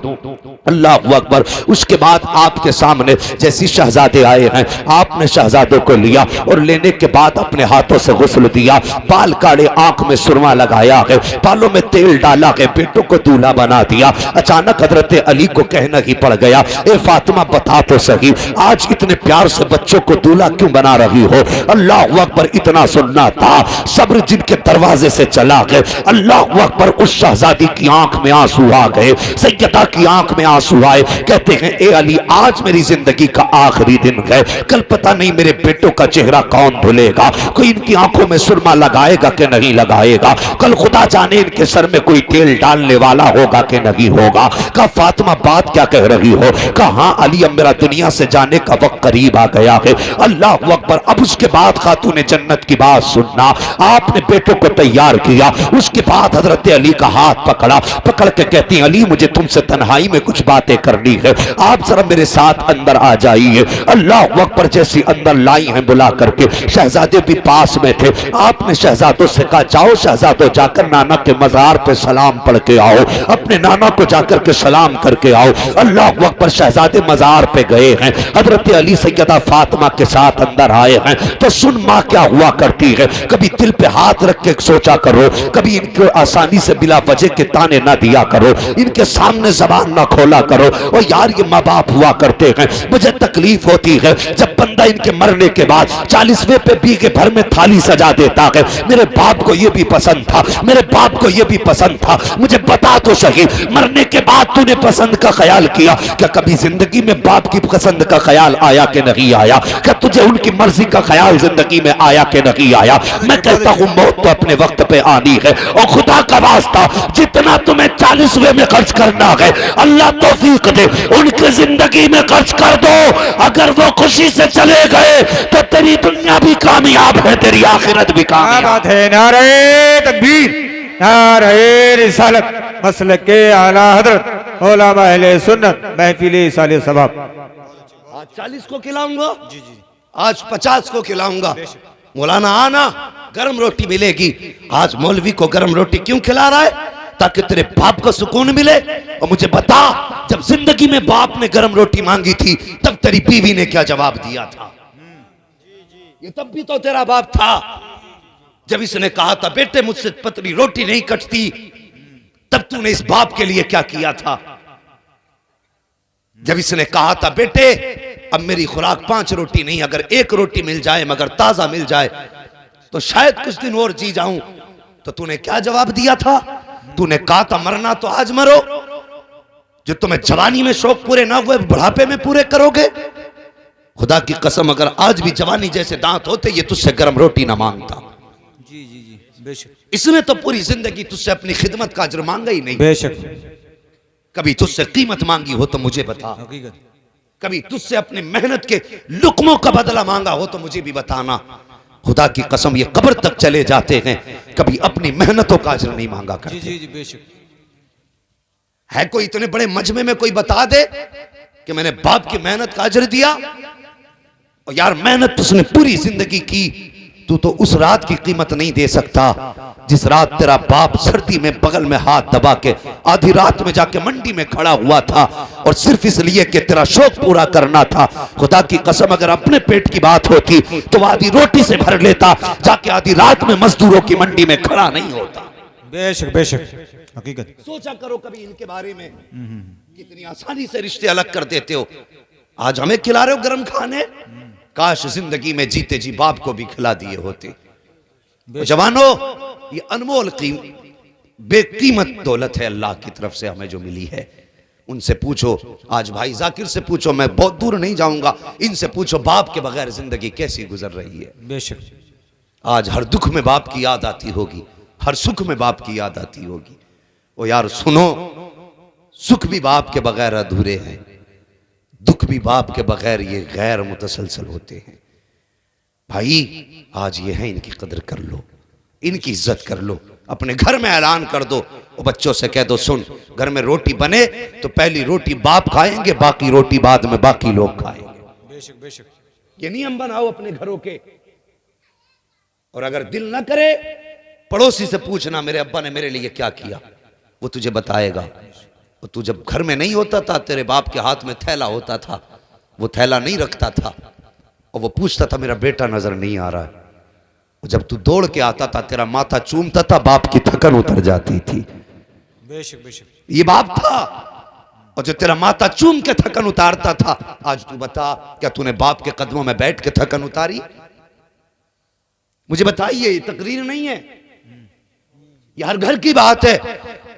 अल्लाह अकबर। उसके बाद आपके सामने जैसी शहजादे आए हैं, आपने शहजादों को लिया और लेने के बाद अपने हाथों से गुस्ल दिया, बाल काटे, आंख में सुरमा लगाया है, बालों में तेल डाला है, बेटों को दूल्हा बना दिया। अचानक हजरत अली को कहना ही पड़ गया, ए फातिमा बता तो सही आज इतने प्यार से बच्चों को दूल्हा क्यों बना रही हो। अल्लाह अकबर। इतना सुनना था, सब्र जिनके दरवाजे से चला गए। अल्लाह अकबर। उस शहजादी की आंख में आंसू आ गए, सैयदा की आंख में आंसू आए। कहते हैं ए अली आज मेरी जिंदगी का आखिरी दिन है, कल पता नहीं मेरे बेटों का चेहरा कौन धुलेगा, कोई इनकी आंखों में सुरमा लगाएगा कि नहीं लगाएगा, कल खुदा जाने इनके सर में कोई तेल डालने वाला होगा कि नहीं होगा। कहा फातिमा बात क्या कह रही हो? कहा हाँ अली अब मेरा दुनिया से जाने का वक्त करीब आ गया है। अल्लाह अकबर। अब उसके बाद खातून जन्नत की बात सुनना, आपने बेटों को तैयार किया, उसके बाद हजरत अली का हाथ पकड़ा, पकड़ के कहती अली मुझे तुमसे तन्हाई में कुछ बातें करनी है। आप जरा मेरे साथ अंदर आ जाइए। अल्लाह अकबर, जैसी अंदर लाई हैं बुला करके, शहजादे भी पास में थे। आपने शहजादों से कहा जाओ शहजादों, जाकर नाना के मज़ार पे सलाम पढ़ के आओ, अपने नाना को जाकर के सलाम करके आओ। अल्लाह अकबर, शहजादे मज़ार पे गए हैं, हजरत अली सैयदा फातिमा के साथ अंदर आए हैं। तो सुन माँ क्या हुआ करती है, कभी दिल पे हाथ रख के सोचा करो, कभी इनको आसानी से बिला वजह के ताने ना दिया करो, इनके सामने जबान ना खोला करो। और यार ये माँ बाप हुआ करते हैं, मुझे तकलीफ होती है जब बंदा इनके मरने के बाद 40वें पे बीघे भर में थाली सजा देता है। मेरे बाप को ये भी पसंद था, मेरे बाप को ये भी पसंद था। मुझे बता तो सही, मरने के बाद तूने पसंद का ख्याल किया क्या? कभी जिंदगी में बाप की पसंद का ख्याल आया कि नहीं आया? क्या तुझे उनकी मर्जी का ख्याल जिंदगी में आया कि नहीं आया? मैं कहता हूं मौत तो अपने वक्त पे आनी है। और खुदा का वास्ता, जितना तुम्हें 40वें में खर्च करना है, अल्लाह तौफीक दे उनकी जिंदगी में खर्च कर दो। अगर वो खुशी से चले गए तो तेरी दुनिया भी कामयाब है, तेरी आखिरत भी कामयाब है। नारे तकबीर, नारे रिसालत, मसलक के आला हजरत उलमा अहले सुन्नत, महफिल साले सवाब। आज 40 को खिलाऊंगा, जी जी, आज 50 को खिलाऊंगा। मौलाना आना, गरम रोटी मिलेगी। आज मौलवी को गरम रोटी क्यों खिला रहा है? ताकि तेरे बाप को सुकून मिले। और मुझे बता, जब जिंदगी में बाप ने गरम रोटी मांगी थी तब तेरी बीवी ने क्या जवाब दिया था? ये तब भी तो तेरा बाप था। जब इसने कहा था बेटे मुझसे पतली रोटी नहीं कटती, तब तूने इस बाप के लिए क्या किया था? जब इसने कहा था बेटे अब मेरी खुराक 5 रोटी नहीं, अगर 1 रोटी मिल जाए मगर ताजा मिल जाए तो शायद कुछ दिन और जी जाऊं, तो तूने क्या जवाब दिया था? तूने कहा था मरना तो आज मरो, जो तुम्हें जवानी में शौक पूरे ना हुए बुढ़ापे में पूरे करोगे। खुदा की कसम, अगर आज भी जवानी जैसे दांत होते ये तुझसे गरम रोटी ना मांगता। जी जी जी, बेशक। इसने तो पूरी जिंदगी तुझसे अपनी खिदमत का अजर मांगा ही नहीं। बेशक। कभी तुझसे कीमत मांगी हो तो मुझे बता, हकीकत। कभी तुझसे अपनी मेहनत के लुक्मों का बदला मांगा हो तो मुझे भी बताना। खुदा की कसम, ये कब्र तक चले जाते हैं, कभी अपनी मेहनतों का अजर नहीं मांगा करते। जी जी जी, बेशक। है कोई इतने बड़े मजमे में कोई बता दे कि मैंने बाप की मेहनत का अजर दिया? और यार मेहनत उसने पूरी जिंदगी की, तू तो उस रात की कीमत नहीं दे सकता जिस रात तेरा बाप सर्दी में बगल में हाथ दबा के आधी रात में जाके मंडी में खड़ा हुआ था और सिर्फ इसलिए कि तेरा शौक पूरा करना था। खुदा की कसम, अगर अपने पेट की बात होती तो वह आधी रोटी से भर लेता, जाके आधी रात में मजदूरों की मंडी में खड़ा नहीं होता। बेशक बेशक, हकीकत। सोचा करो कभी इनके बारे में, कितनी आसानी से रिश्ते अलग कर देते हो। आज हमें खिला रहे हो गरम खाने, काश जिंदगी में जीते जी बाप को भी खिला दिए होते। जवानों, ये अनमोल बेकीमत दौलत है अल्लाह की तरफ से हमें जो मिली है। उनसे पूछो, आज भाई जाकिर से पूछो, मैं बहुत दूर नहीं जाऊंगा, इनसे पूछो बाप के बगैर जिंदगी कैसी गुजर रही है। बेशक। आज हर दुख में बाप की याद आती होगी, हर सुख में बाप की याद आती होगी। ओ यार सुनो, सुख भी बाप के बगैर अधूरे हैं, दुख भी बाप के बगैर ये गैर मुतसलसल होते हैं। भाई आज ये है, इनकी कदर कर लो, इनकी इज्जत कर लो। अपने घर में ऐलान कर दो और बच्चों से कह दो, सुन घर में रोटी बने तो पहली रोटी बाप खाएंगे, बाकी रोटी बाद में बाकी लोग खाएंगे। बेशक बेशक। ये नियम बनाओ अपने घरों के। और अगर दिल ना करे, पड़ोसी से पूछना मेरे अब्बा ने मेरे लिए क्या किया, वो तुझे बताएगा। और तू जब घर में नहीं होता था, तेरे बाप के हाथ में थैला होता था, वो थैला नहीं रखता था और वो पूछता था मेरा बेटा नजर नहीं आ रहा है। जब तू दौड़ के आता था, तेरा माथा चूमता था, बाप की थकन उतर जाती थी। बेशक बेशक। ये बाप था, और जो तेरा माथा चूम के थकन उतारता था। आज तू बता, क्या तूने बाप के कदमों में बैठ के थकन उतारी? मुझे बताइए, ये तकरीर नहीं है, ये हर घर की बात है।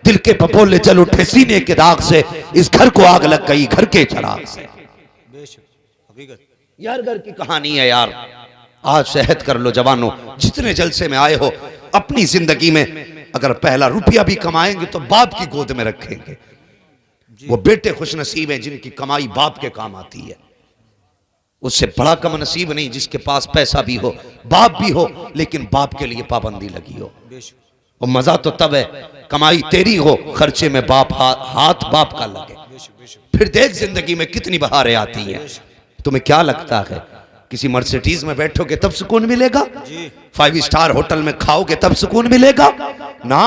दिल के पपोले जल उठे सीने के दाग से, इस घर को आग लग गई घर के चिराग से। बेशक, हकीकत। यार घर की कहानी है यार। आज सेहत कर लो जवानों, जितने जलसे में आए हो, अपनी जिंदगी में अगर पहला रुपया भी कमाएंगे तो बाप की गोद में रखेंगे। वो बेटे खुश नसीब हैं जिनकी कमाई बाप के काम आती है। उससे बड़ा कम नसीब नहीं जिसके पास पैसा भी हो, बाप भी हो, लेकिन बाप के लिए पाबंदी लगी हो। और मजा तो तब है कमाई तेरी हो, खर्चे में बाप हाथ बाप का लगे। फिर देख जिंदगी में कितनी बहारें आती हैं। तुम्हें क्या लगता है किसी मर्सिडीज में बैठोगे तब सुकून मिलेगा? 5 स्टार होटल में खाओगे तब सुकून मिलेगा? ना,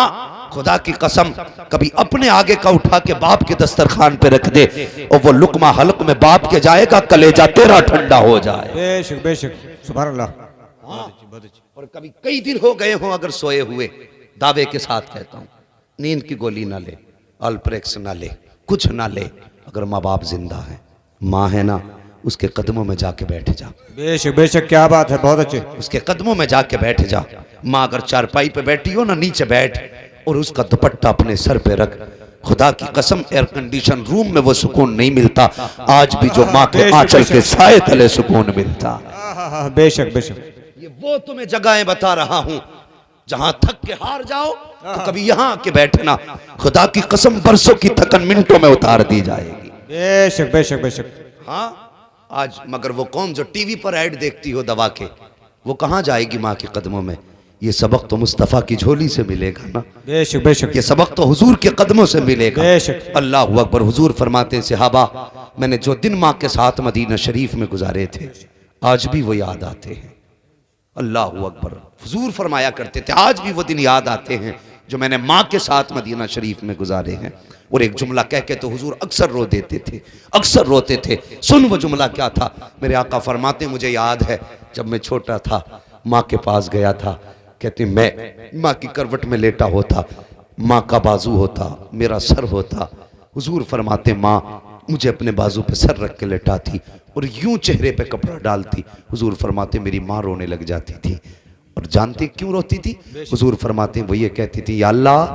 खुदा की कसम, कभी अपने आगे का उठा के बाप के दस्तरखान पे रख दे और वो लुकमा हलक में बाप के जाएगा, कलेजा तेरा ठंडा हो जाए। बेशक बेशक, सुभान अल्लाह। और कभी कई दिन हो गए हों अगर सोए हुए, दावे के साथ कहता हूं, नींद की गोली ना ले, अल्प्रेक्स ना ले, कुछ ना ले, अगर माँ बाप जिंदा है, माँ है ना, उसके कदमों में जाके बैठ जा। बेशक बेशक, क्या बात है, बहुत अच्छे। उसके कदमों में जाके बैठ जा। माँ अगर चारपाई पे बैठी हो ना, नीचे बैठ और उसका दुपट्टा अपने सर पे रख। खुदा की कसम, एयर कंडीशन रूम में वो सुकून नहीं मिलता आज भी जो माँ के आंचल के साए तले सुकून मिलता। बेशक बेशक, ये वो तुम्हें जगहें बता रहा हूं जहां थक के हार जाओ तो कभी यहां आके बैठना, खुदा की कसम बरसों की थकन मिनटों में उतार दी जाएगी। बेशक बेशक बेशक। हाँ, आज मगर वो कौन जो टीवी पर ऐड देखती हो दवा के, वो कहां जाएगी माँ के कदमों में? ये सबक तो मुस्तफ़ा की झोली से मिलेगा ना। बेशक बेशक, ये सबक तो हुजूर के कदमों से मिलेगा। बेशक। अल्लाह अकबर। हुजूर फरमाते सहाबा, मैंने जो दिन माँ के साथ मदीना शरीफ में गुजारे थे आज भी वो याद आते हैं। अल्लाह अकबर। हुजूर फरमाया करते थे, आज भी वो दिन याद आते हैं जो मैंने माँ के साथ मदीना शरीफ में गुजारे हैं। और एक जुमला कह के तो हुजूर अक्सर रो देते थे, अक्सर रोते थे। सुन वो जुमला क्या था। मेरे आका फरमाते, मुझे याद है जब मैं छोटा था, माँ के पास गया था, कहते मैं माँ की करवट में लेटा होता, माँ का बाजू होता, मेरा सर होता। हुजूर फरमाते, माँ मुझे अपने बाजू पे सर रख के लेटाती और यूं चेहरे पे कपड़ा डालती। हुजूर फरमाते, मेरी माँ रोने लग जाती थी। और जानते क्यों रोती थी? हुजूर फरमाते, वो ये कहती थी, या अल्लाह,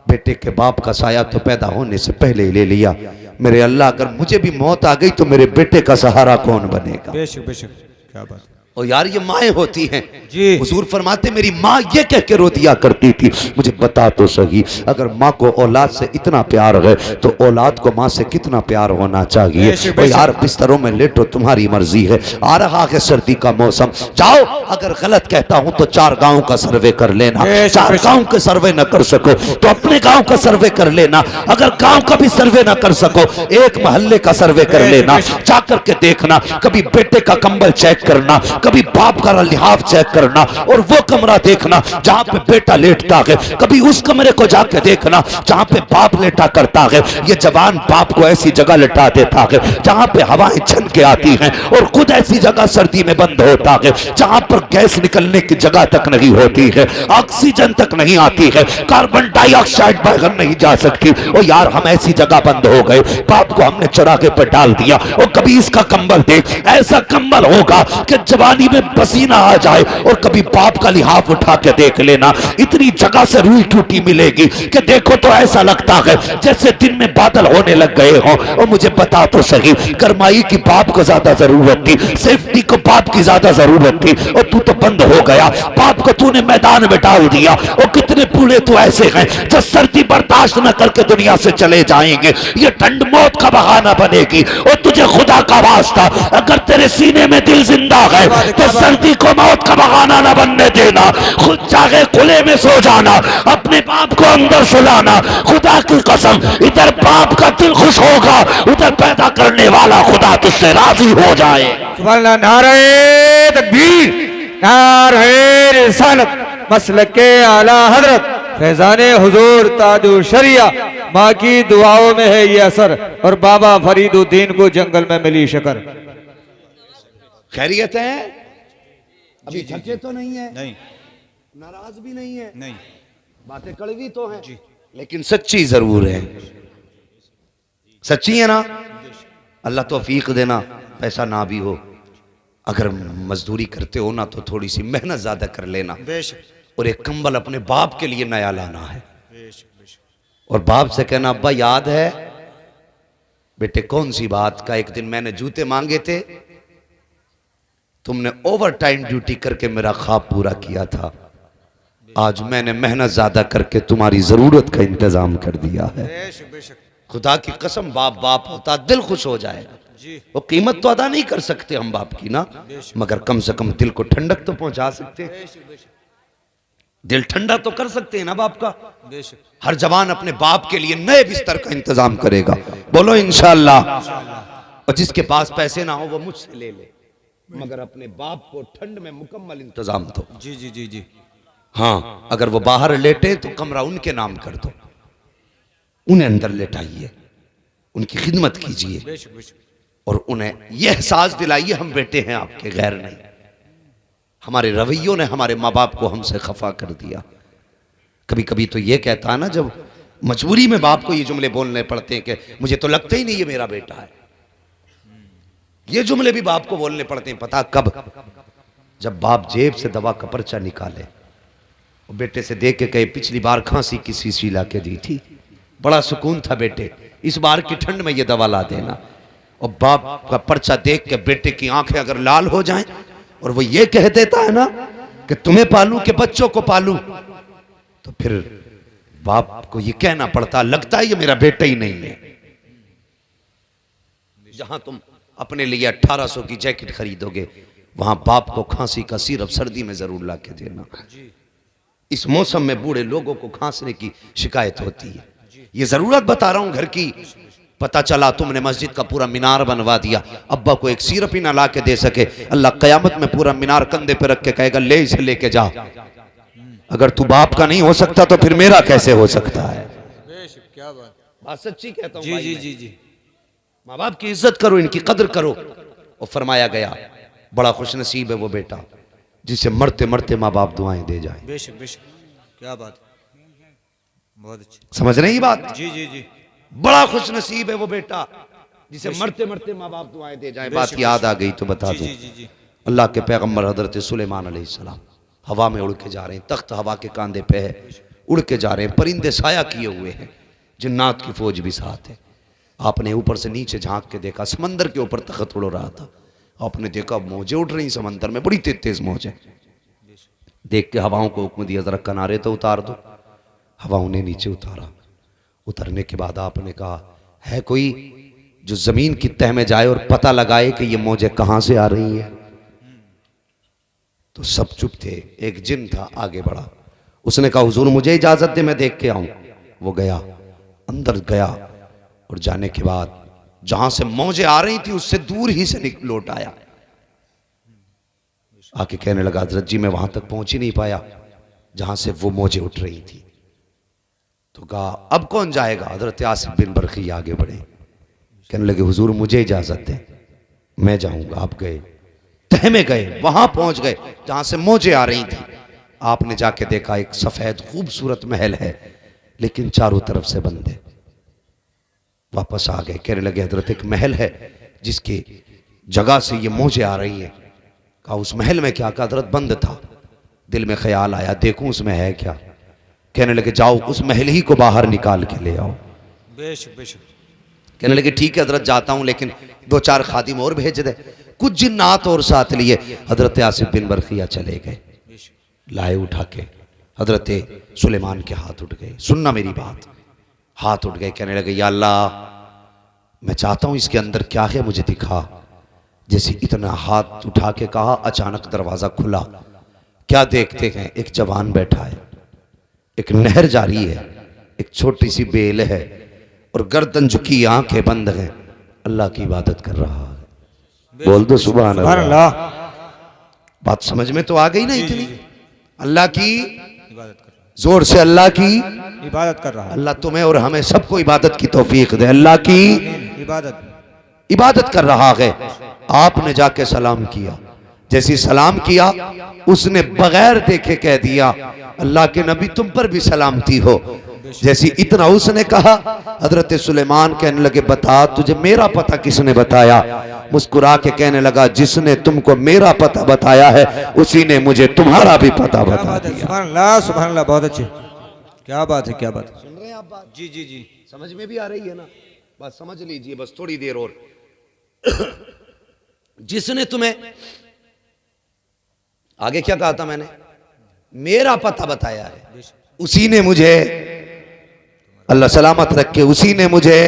बेटे के बाप का साया तो पैदा होने से पहले ही ले लिया, मेरे अल्लाह अगर मुझे भी मौत आ गई तो मेरे बेटे का सहारा कौन बनेगा? बेशक बेशक, क्या बात। और यार ये माएँ होती हैं जी। हुजूर फरमाते, मेरी माँ ये कह के रो दिया करती थी, मुझे बता तो सही, अगर माँ को औलाद से इतना प्यार है तो औलाद को माँ से कितना प्यार होना चाहिए। और यार बिस्तरों में लेटो, तुम्हारी मर्जी है, आ रहा है सर्दी का मौसम, जाओ, अगर गलत कहता हूं तो 4 गांव का सर्वे कर लेना। 4 गांव के सर्वे न कर सको तो अपने गांव का सर्वे कर लेना। अगर गांव का भी सर्वे न कर सको, एक मोहल्ले का सर्वे कर लेना। जाकर के देखना, कभी बेटे का कंबल चेक करना, कभी बाप का लिहाफ चेक करना, और वो कमरा देखना जहां पे बेटा लेटता है, कभी उस कमरे को जाके देखना जहां पे बाप लेटा करता है। ये जवान बाप को ऐसी जगह लेटा देता है जहां पे हवाएं छन के आती हैं, और खुद ऐसी जगह सर्दी में बंद होता है जहां पर गैस निकलने की जगह तक नहीं होती है, ऑक्सीजन तक नहीं आती है, कार्बन डाइऑक्साइड बाहर नहीं जा सकती। और यार हम ऐसी जगह बंद हो गए, बाप को हमने चढ़ाके पर डाल दिया। और कभी इसका कंबल देख, ऐसा कंबल होगा कि जवानी में पसीना आ जाए। और कभी बाप का लिहाफ उठा के देख लेना, इतनी जगह से रूई टूटी मिलेगी कि देखो तो ऐसा लगता है जैसे दिन में बादल होने लग गए हों। और मुझे बता तो सही, गरमाई की बाप को ज्यादा जरूरत थी, सेफ्टी को बाप की ज्यादा जरूरत थी, और तू तो बंद हो गया। बाप को तूने मैदान में डाल दिया। और कितने बूढ़े तो ऐसे हैं जो सर्दी बर्दाश्त न करके दुनिया से चले जाएंगे, ये ठंड मौत का बहाना बनेगी। और तुझे खुदा का वास्ता, अगर तेरे सीने में दिल जिंदा है तो सर्दी को मौत का बहाना न बनने देना। खुद जाके खुले में सो जाना, अपने बाप को अंदर सुलाना। खुदा की कसम, इधर बाप का दिल खुश होगा, उधर पैदा करने वाला खुदा तुझसे राजी हो जाए। सुभान अल्लाह। नारे तकबीर, नारे रिसालत, मसलके आला हजरत फैजाने हुजूर ताजु शरिया, माँ की दुआओं में है ये असर, और बाबा फरीदुद्दीन को जंगल में मिली शकर। खैरियत है? अभी थके तो नहीं है? नहीं। नाराज भी नहीं है? नहीं। बातें कड़वी तो हैं लेकिन सच्ची जरूर है। सच्ची है ना? अल्लाह तौफीक देना, पैसा ना भी हो, अगर मजदूरी करते हो ना तो थोड़ी सी मेहनत ज्यादा कर लेना। और एक कंबल अपने बाप के लिए नया लाना है, और बाप से कहना, अब्बा याद है? बेटे कौन सी बात का? एक दिन मैंने जूते मांगे थे, तुमने ओवर टाइम ड्यूटी करके मेरा ख्वाब पूरा किया था, आज मैंने मेहनत ज्यादा करके तुम्हारी जरूरत का इंतजाम कर दिया है। खुदा की कसम, बाप बाप होता, दिल खुश हो जाएगा। वो कीमत तो अदा नहीं कर सकते हम बाप की ना, मगर कम से कम दिल को ठंडक तो पहुंचा सकते हैं। दिल ठंडा तो कर सकते हैं ना बाप का। बेशक। हर जवान अपने बाप के लिए नए बिस्तर का इंतजाम करेगा, बोलो इंशाअल्लाह। और जिसके पास पैसे ना हो वो मुझसे ले ले, मगर अपने बाप को ठंड में मुकम्मल इंतजाम दो। जी जी जी जी। हाँ, अगर वो बाहर लेटे तो कमरा उनके नाम कर दो, उन्हें अंदर लेटाइए, उनकी खिदमत कीजिए बेशक बेशक। और उन्हें यह एहसास दिलाइए हम बेटे हैं आपके, गैर नहीं। हमारे रवैयों ने हमारे माँ बाप को हमसे खफा कर दिया। कभी कभी तो ये कहता है ना, जब मजबूरी में बाप को ये जुमले बोलने पड़ते हैं कि मुझे तो लगता ही नहीं ये मेरा बेटा है। ये जुमले भी बाप को बोलने पड़ते हैं, पता कब? जब बाप जेब से दवा का पर्चा निकाले और बेटे से देख के कहे पिछली बार खांसी की शीशी ला के दी थी, बड़ा सुकून था बेटे, इस बार की ठंड में ये दवा ला देना। और बाप का पर्चा देख के बेटे की आंखें अगर लाल हो जाएं और वो ये कह देता है ना कि तुम्हें पालूं कि बच्चों को पालूं, तो फिर बाप को ये कहना पड़ता, लगता है ये मेरा बेटा ही नहीं है। जहां तुम अपने लिए 1800 की जैकेट खरीदोगे, वहां बाप को खांसी का सिरप सर्दी में जरूर ला के देना। इस मौसम में बूढ़े लोगों को खांसने की शिकायत होती है। ये जरूरत बता रहा हूं घर की। पता चला तुमने मस्जिद का पूरा मीनार बनवा दिया, अब्बा को एक सिरप ही ना ला के दे सके, अल्लाह कयामत में पूरा मीनार कंधे पे रख के कहेगा ले इसे लेके जा। अगर तू बाप का नहीं हो सकता तो फिर मेरा कैसे हो सकता है? क्या बात सच्ची कहता हूं। जी जी जी जी। माँ बाप की इज्जत करो, इनकी कदर करो। और फरमाया गया बड़ा खुशनसीब है वो बेटा जिसे मरते मरते माँ बाप दुआएं दे जाए। बेशक बेशक। क्या बात, बहुत अच्छी। समझ रहे हैं बात? जी जी जी। बड़ा खुशनसीब है वो बेटा जिसे मरते मरते माँ बाप दुआएं दे जाए। बात याद आ गई तो बता दूं, अल्लाह के पैगंबर हजरत सुलेमान अलैहिस्सलाम हवा में उड़ के जा रहे हैं, तख्त हवा के कांधे पे है, उड़ के जा रहे हैं, परिंदे साया किए हुए हैं, जिन्नात की फौज भी साथ है। आपने ऊपर से नीचे झांक के देखा, समंदर के ऊपर तख्त उड़ रहा था। आपने देखा मौजें उठ रही समंदर में, बड़ी तेज तेज मौजें। देख के हवाओं को हुक्म दिया जरा किनारे तो उतार दो। हवाओं ने नीचे उतारा। उतरने के बाद आपने कहा है कोई जो जमीन की तह में जाए और पता लगाए कि ये मौजें कहां से आ रही हैं? तो सब चुप थे। एक जिन था आगे बढ़ा, उसने कहा हुजूर मुझे इजाजत दे मैं देख के आऊं। वो गया, अंदर गया और जाने के बाद जहां से मौजें आ रही थी उससे दूर ही से लौट आया। आके कहने लगा हजरत जी मैं वहां तक पहुंच ही नहीं पाया जहां से वो मौजें उठ रही थी। तो कहा अब कौन जाएगा? हजरत आसिफ बिन बरखी आगे बढ़े, कहने लगे हुजूर मुझे इजाजत दें मैं जाऊंगा। आप गए, तह में गए, वहां पहुंच गए जहां से मौजें आ रही थी। आपने जाके देखा एक सफेद खूबसूरत महल है लेकिन चारों तरफ से बंद है। वापस आ गए, कहने लगे हजरत एक महल है जिसकी जगह से ये मौजें आ रही हैं। कहा उस महल में क्या? कहा हजरत बंद था। दिल में ख्याल आया देखूं उसमें है क्या। कहने लगे जाओ उस महल ही को बाहर निकाल के ले आओ। बेशक बेशक। कहने लगे ठीक है हजरत जाता हूं लेकिन 2-4 खादिम और भेज दे। कुछ जिन्नात और साथ लिए हजरत आसिफ बिन बरखिया चले गए। लाए उठा के हजरत सुलेमान के हाथ उठ गए। सुनना मेरी बात, हाथ उठ गए। कहने लगे या अल्लाह मैं चाहता हूं इसके अंदर क्या है मुझे दिखा। जैसे इतना हाथ उठा के कहा अचानक दरवाजा खुला। क्या देखते हैं? एक जवान बैठा है, एक नहर जारी है, एक छोटी सी बेल है और गर्दन झुकी आंखें बंद हैं, अल्लाह की इबादत कर रहा है। बोल दो सुभान अल्लाह। बात समझ में तो आ गई ना? इतनी अल्लाह की इबादत कर रहा जोर से अल्लाह की है। इबादत कर रहा है। अल्लाह तुम्हें और हमें सबको इबादत की तौफीक दे। अल्लाह की इबादत कर रहा है। आपने जाके सलाम किया, जैसी सलाम किया उसने बगैर देखे कह दिया अल्लाह के नबी तुम पर भी सलामती हो। जैसी इतना उसने कहा हजरत सुलेमान कहने लगे बता तुझे मेरा पता किसने बताया? मुस्कुरा के कहने लगा जिसने तुमको मेरा पता बताया है उसी ने मुझे तुम्हारा भी पता बता दिया। सुभान अल्लाह सुभान अल्लाह। बहुत अच्छे। क्या बात है, क्या बात है। सुन रहे हैं आप बात? जी जी जी। समझ में भी आ रही है ना? बात समझ लीजिए बस थोड़ी देर और। जिसने तुम्हें आगे क्या कहा था मैंने? मेरा पता बताया है उसी ने मुझे, अल्लाह सलामत रखे, उसी ने मुझे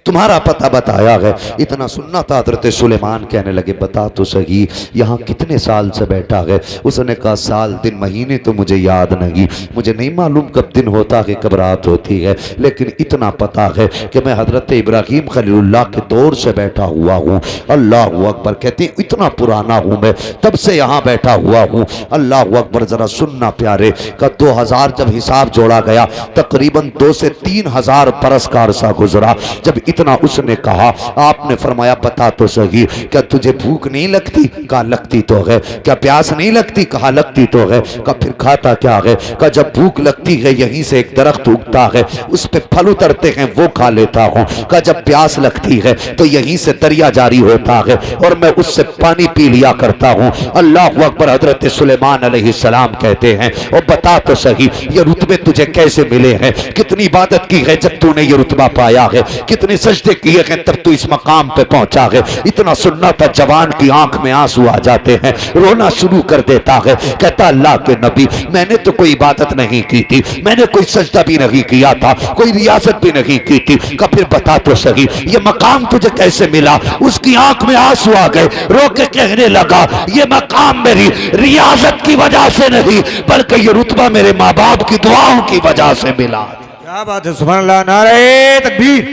तुम्हारा पता बताया है। इतना सुनना था। हजरत सुलेमान कहने लगे बता तो सही यहाँ कितने साल से बैठा है। उसने कहा साल दिन महीने तो मुझे याद नहीं, मुझे नहीं मालूम कब दिन होता है कब रात होती है, लेकिन इतना पता है कि मैं हजरत इब्राहिम खलीलुल्लाह के दौर से बैठा हुआ हूँ। अल्लाह अकबर। कहते हैं इतना पुराना हूँ मैं, तब से यहाँ बैठा हुआ हूँ। अल्लाह अकबर। जरा सुनना प्यारे का 2000 जब हिसाब जोड़ा गया तकरीबन 2 से 3 हजार बरस का अरसा गुजरा। जब इतना उसने कहा आपने फरमाया बता तो सही क्या तुझे भूख नहीं लगती? कहा लगती तो है। क्या प्यास नहीं लगती? कहा लगती तो है। कहा फिर खाता क्या है? कहा जब भूख लगती है यहीं से एक दरख्त उगता है, उस पे फल उतरते हैं वो खा लेता हूँ। कहा जब प्यास लगती है तो यहीं से दरिया जारी होता है और मैं उससे पानी पी लिया करता हूँ। अल्लाह अकबर। हजरत सुलेमान अलैहिस्सलाम कहते हैं और बता तो सही ये रुतबे तुझे कैसे मिले हैं? कितनी इबादत की है जब तूने ये रुतबा पाया है? कितने सजदे किए हैं तब तू इस मकाम पे पहुंचा है? इतना सुनना था जवान की आंख में आंसू आ जाते हैं, रोना शुरू कर देता है। कहता अल्लाह के नबी मैंने तो कोई इबादत नहीं की थी, मैंने कोई सजदा भी नहीं किया था, कोई रियासत भी नहीं की थी। का फिर बता तो सही ये मकाम तुझे कैसे मिला? उसकी आंख में आंसू आ गए, रो के कहने लगा ये मकाम मेरी रियासत की वजह से नहीं बल्कि ये रुतबा मेरे माँ बाप की दुआओं की वजह से मिला। क्या बात है, सुभान अल्लाह। नारे तकबीर,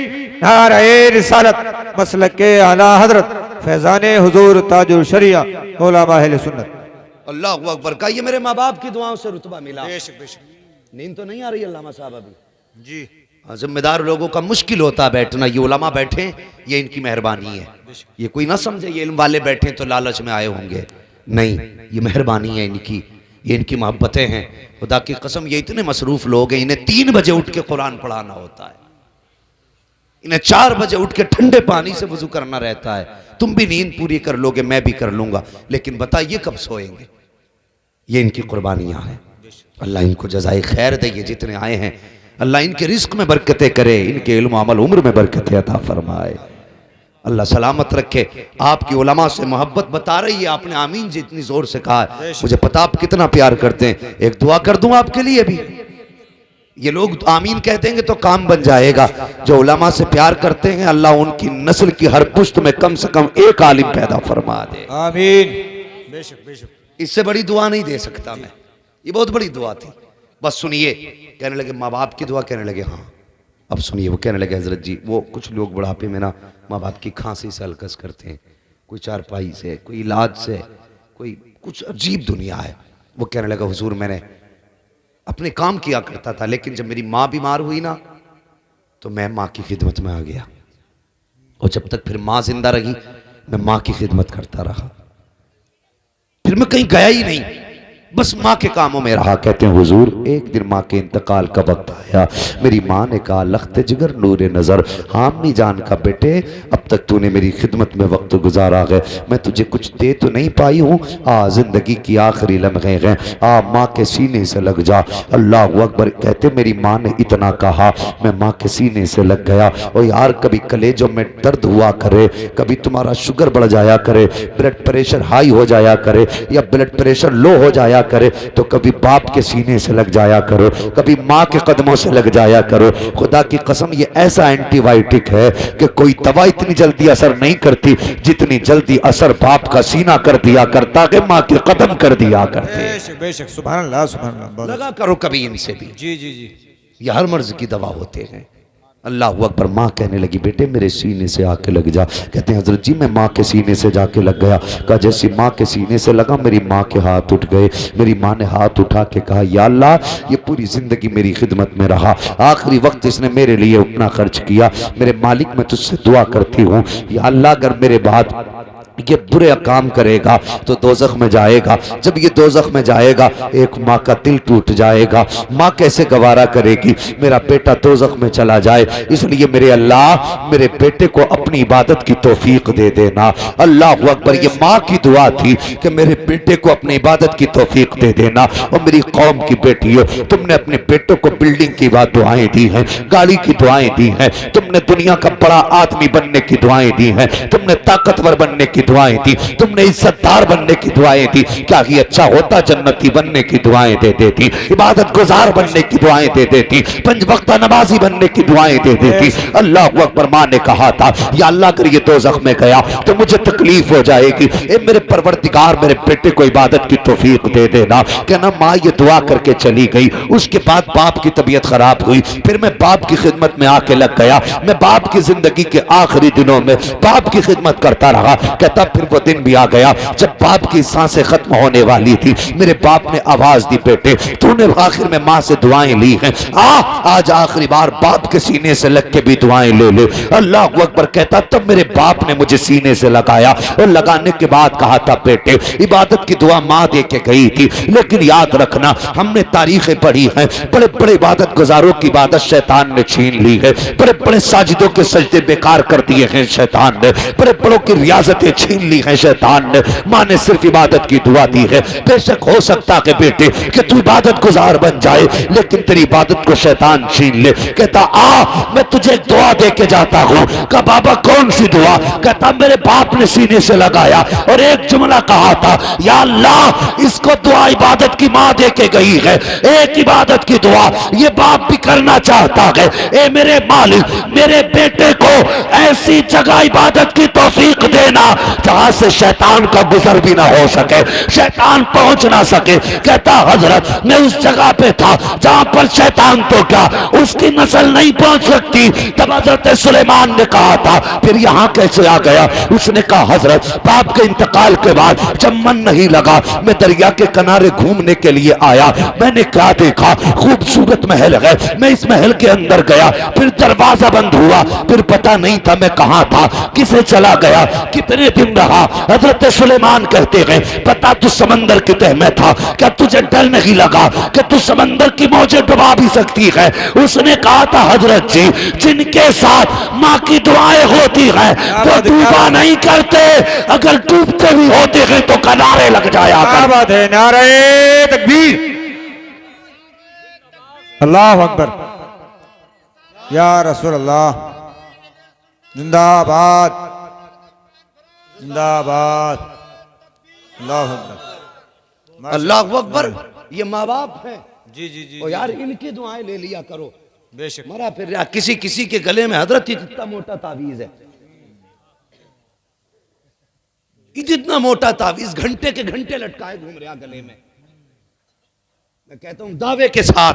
नारे रिसालत, मसलक के आला हजरत फैजाने हुजूर ताजुल शरिया उलमा अहले सुन्नत। अल्लाह अकबर। का ये मेरे माँ बाप की दुआओं से रुतबा मिला। बेशक बेशक। नींद तो नहीं आ रही अल्लामा साहब अभी जी। जिम्मेदार लोगों का मुश्किल होता है बैठना। ये उलमा बैठे ये इनकी मेहरबानी है। ये कोई ना समझे ये इल्म वाले बैठे तो लालच में आए होंगे, नहीं ये मेहरबानी है इनकी, ये इनकी मोहब्बतें हैं। खुदा की कसम ये इतने मसरूफ लोग हैं, इन्हें 3 बजे उठ के कुरान पढ़ाना होता है, इन्हें 4 बजे उठ के ठंडे पानी से वजू करना रहता है। तुम भी नींद पूरी कर लोगे मैं भी कर लूंगा, लेकिन बताइए कब सोएंगे? ये इनकी कुर्बानियां हैं। अल्लाह इनको जज़ाए खैर दे। ये जितने आए हैं अल्लाह इनके रिस्क में बरकतें करे, इनके इल्म अमल उम्र में बरकतें अता फरमाए, अल्लाह सलामत रखे। आपकी उलमा से मोहब्बत बता रही है, आपने आमीन जितनी जोर से कहा है, मुझे पता आप कितना प्यार करते हैं। एक दुआ कर दूं आपके लिए भी। ये लोग आमीन कह देंगे तो काम बन जाएगा। जो उलमा से प्यार करते हैं अल्लाह उनकी नस्ल की हर पुश्त में कम से कम एक आलिम पैदा फरमा दे। आमीन। बेशक बेशक। इससे बड़ी दुआ नहीं दे सकता मैं, ये बहुत बड़ी दुआ थी। बस सुनिए, कहने लगे माँ बाप की दुआ, कहने लगे हाँ। अब सुनिए वो कहने लगे हजरत जी वो कुछ लोग बुढ़ापे में ना माँ बाप की खांसी से हलकस करते हैं, कोई चारपाई से, कोई इलाज से, कोई कुछ अजीब दुनिया है। वो कहने लगा हुजूर मैंने अपने काम किया करता था, लेकिन जब मेरी माँ बीमार हुई ना तो मैं माँ की खिदमत में आ गया, और जब तक फिर माँ जिंदा रही मैं माँ की खिदमत करता रहा, फिर मैं कहीं गया ही नहीं, बस माँ के कामों में रहा। कहते हैं हुजूर एक दिन माँ के इंतकाल का वक्त आया, मेरी माँ ने कहा लख्त जिगर नूरे नज़र, हाँ अम्मी जान का बेटे अब तक तूने मेरी खिदमत में वक्त गुजारा है, मैं तुझे कुछ दे तो नहीं पाई हूँ, जिंदगी की आखिरी लम्हे हैं, माँ के सीने से लग जा। अल्लाह अकबर। कहते मेरी माँ ने इतना कहा मैं माँ के सीने से लग गया। और यार कभी कलेजों में दर्द हुआ करे, कभी तुम्हारा शुगर बढ़ जाया करे, ब्लड प्रेशर हाई हो जाया करे या ब्लड प्रेशर लो हो जाया करे, तो कभी बाप के सीने से लग जाया करो, कभी माँ के कदमों से लग जाया करो। खुदा की कसम ये ऐसा एंटीबायोटिक है कि कोई दवा इतनी जल्दी असर नहीं करती जितनी जल्दी असर बाप का सीना कर दिया करता है, माँ के कदम कर दिया करते। बेशक बेशक। सुभान अल्लाह सुभान अल्लाह। लगा करो कभी इनसे भी। जी जी जी। ये हर मर्ज की दवा होते हैं। अल्लाह अकबर। माँ कहने लगी बेटे मेरे सीने से आके लग जा। कहते हैं हजरत जी मैं माँ के सीने से जाके लग गया। कहा जैसी माँ के सीने से लगा मेरी माँ के हाथ उठ गए। मेरी माँ ने हाथ उठा के कहा या अल्लाह ये पूरी जिंदगी मेरी खिदमत में रहा, आखिरी वक्त इसने मेरे लिए उतना खर्च किया, मेरे मालिक मैं तुझसे दुआ करती हूँ या अल्लाह अगर मेरे बाद ये बुरे काम करेगा तो दोज़ख में जाएगा, जब ये दोज़ख में जाएगा एक माँ का दिल टूट जाएगा, माँ कैसे गवारा करेगी मेरा बेटा दोज़ख में चला जाए। इसलिए मेरे अल्लाह मेरे बेटे को अपनी इबादत की तौफीक दे देना। अल्लाह अकबर। ये माँ की दुआ थी कि मेरे बेटे को अपनी इबादत की तौफीक दे देना। और मेरी कौम की बेटियों तुमने अपने बेटों को बिल्डिंग की दुआएं दी हैं, गाड़ी की दुआएं दी हैं, तुमने दुनिया का बड़ा आदमी बनने की दुआएं दी हैं, तुमने ताकतवर बनने की दुआएं थी, तुमने इज्जतदार बनने की दुआएं थी, क्या ही अच्छा होता जन्नती बनने की दुआएं दे देती, इबादत गुजार बनने की दुआएं दे देती, पंज वक्ता नमाजी बनने की दुआएं दे देती। अल्लाह अकबर। मां ने कहा था या अल्लाह कर ये दोज़ख में गया तो मुझे तकलीफ हो जाएगी, ए मेरे परवरदिगार मेरे बेटे को इबादत की तौफीक दे देना। कहना मां ये दुआ करके चली गई। उसके बाद बाप की तबीयत खराब हुई, फिर मैं बाप की खिदमत में आके लग गया। मैं बाप की जिंदगी के आखिरी दिनों में बाप की खिदमत करता रहा। कहता फिर वो दिन भी आ गया जब बाप की सांसें खत्म होने वाली थी। मेरे बाप ने आवाज दी, बेटे तूने आखिर में मां से दुआएं ली हैं, आज आखिरी बार बाप के सीने से लग के भी दुआएं ले ले। अल्लाह अकबर। कहता तब मेरे बाप ने मुझे सीने से लगाया और लगाने के बाद कहा था, बेटे इबादत की दुआ मां दे के गई थी, लेकिन याद रखना हमने तारीखें पढ़ी हैं, बड़े बड़े इबादत गुजारों की इबादत शैतान ने छीन ली है, बड़े बड़े साजिदों के सजदे बेकार कर दिए हैं शैतान ने, बड़े बड़ों की रियाजतें छीन ली हैं शैतान ने। मां ने सिर्फ इबादत की दुआ दी है। बेशक हो सकता है बेटे कि तू इबादत गुजार बन जाए, लेकिन तेरी इबादत को शैतान छीन ले। कहता मैं तुझे एक दुआ दे के जाता हूं। कहा बाबा कौन सी दुआ? कहता मेरे बाप ने सीने से लगाया और एक जुमला कहा था, या अल्लाह इसको दुआ इबादत की मां दे के गई है, एक इबादत की दुआ ये बाप भी करना चाहता है। ए मेरे मालिक मेरे बेटे को ऐसी जगह इबादत की तौफीक देना जहां से शैतान का गुजर भी ना हो सके, शैतान पहुंच ना सके। कहता हजरत मैं उस जगह पे था जहां पर शैतान तो क्या उसकी नस्ल नहीं पहुंच सकती। तब हजरत सुलेमान ने कहा था फिर यहां कैसे आ गया? उसने कहा हजरत बाप के इंतकाल के बाद जब मन नहीं लगा मैं दरिया के किनारे घूमने के लिए आया। मैंने क्या देखा, खूबसूरत महल है। मैं इस महल के अंदर गया, फिर दरवाजा बंद हुआ, फिर पता नहीं था मैं कहां था, किसे चला गया, कितने दिन रहा। हजरत सुलेमान कहते हैं पता तू समंदर की तह में था, क्या तुझे डर नहीं लगा कि तू समंदर की मौजें डुबा भी सकती है? उसने कहा था हजरत जी जिनके साथ मां की दुआएं होती हैं वो डूबा नहीं करते, अगर डूबते भी होते हैं तो किनारे लग जाया कर। बात है, नारे तकबीर, अल्लाह अकबर, या रसूल अल्लाह, जिंदाबाद जिंदाबाद, अल्लाह अकबर, अल्लाह अकबर। ये माँ बाप है जी जी जी, और यार इनकी दुआएं ले लिया करो। बेशक मरा फिर यार किसी किसी के गले में हजरत इतना मोटा तावीज है, इतना मोटा तावीज घंटे के घंटे लटकाए घूम रहा गले में। मैं कहता हूं दावे के साथ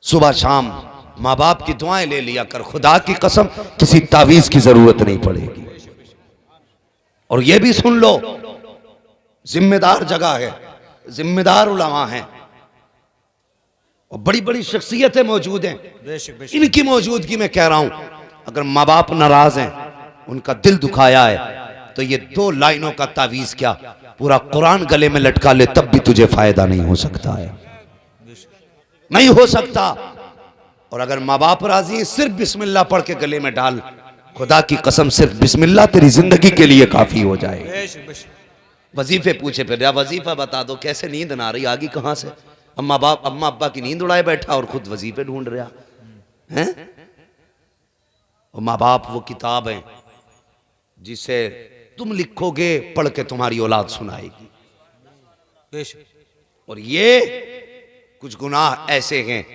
सुबह शाम माँ बाप की दुआएं ले लिया कर, खुदा की कसम किसी तावीज की जरूरत नहीं पड़ेगी। और ये भी सुन लो जिम्मेदार जगह है, जिम्मेदार उलमा हैं और बड़ी बड़ी शख्सियतें मौजूद हैं। बेशक बेशक, इनकी मौजूदगी में कह रहा हूं अगर माँ बाप नाराज हैं, उनका दिल दुखाया है, तो ये 2 लाइनों का तावीज क्या पूरा कुरान गले में लटका ले तब भी तुझे फायदा नहीं हो सकता है, नहीं हो सकता। और अगर माँ बाप राजी सिर्फ बिस्मिल्लाह पढ़ के गले में डाल, खुदा की कसम सिर्फ बिस्मिल्लाह तेरी जिंदगी के लिए काफी हो जाए। बेशक बेशक, वजीफे पूछे फिर या वजीफा बता दो, कैसे नींद ना रही, आगे कहां से? अम्मा अब्बा की नींद उड़ाए बैठा और खुद वजीफे ढूंढ रहा है। और माँ बाप वो किताब है जिसे तुम लिखोगे पढ़ के तुम्हारी औलाद सुनाएगी। बेशक, और ये कुछ गुनाह ऐसे हैं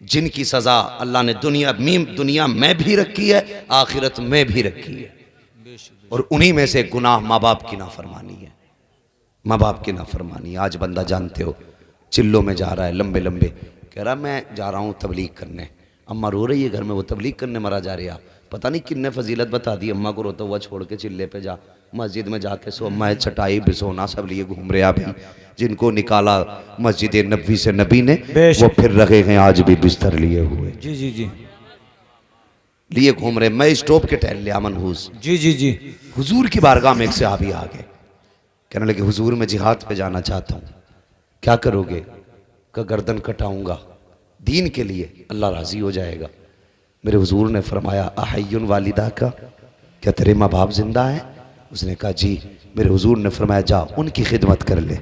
जिनकी सजा अल्लाह ने दुनिया में भी रखी है, आखिरत में भी रखी है। और उन्हीं में से गुनाह माँ बाप की नाफरमानी है, माँ बाप की नाफरमानी। आज बंदा जानते हो चिल्लों में जा रहा है, लंबे लंबे कह रहा मैं जा रहा हूँ तबलीग करने, अम्मा रो रही है घर में, वो तबलीग करने मरा जा रहा, पता नहीं किन्ने फजीलत बता दी अम्मा को, रोता हुआ छोड़ के चिल्ले पे जा, मस्जिद में जाके सो, अम्मा चटाई बिसोना सब लिए घूम रहे अभी, जिनको निकाला मस्जिद नबी से नबी ने वो फिर रखे हैं आज भी बिस्तर लिए हुए, जी जी जी, लिए घूम रहे। मैं स्टॉप के टहल लिया मनहूस, जी जी जी, हुजूर की बारगाह में एक सहाबी आ गए, कहने लगे हुजूर मैं जिहाद पे जाना चाहता हूँ, क्या करोगे? का गर्दन कटाऊंगा दीन के लिए, अल्लाह राजी हो जाएगा। मेरे हुजूर ने फरमाया अहय्युन वालिदा का, क्या तेरे माँ बाप जिंदा है? उसने कहा जी। मेरे हुजूर ने फरमाया जा उनकी खिदमत कर ले,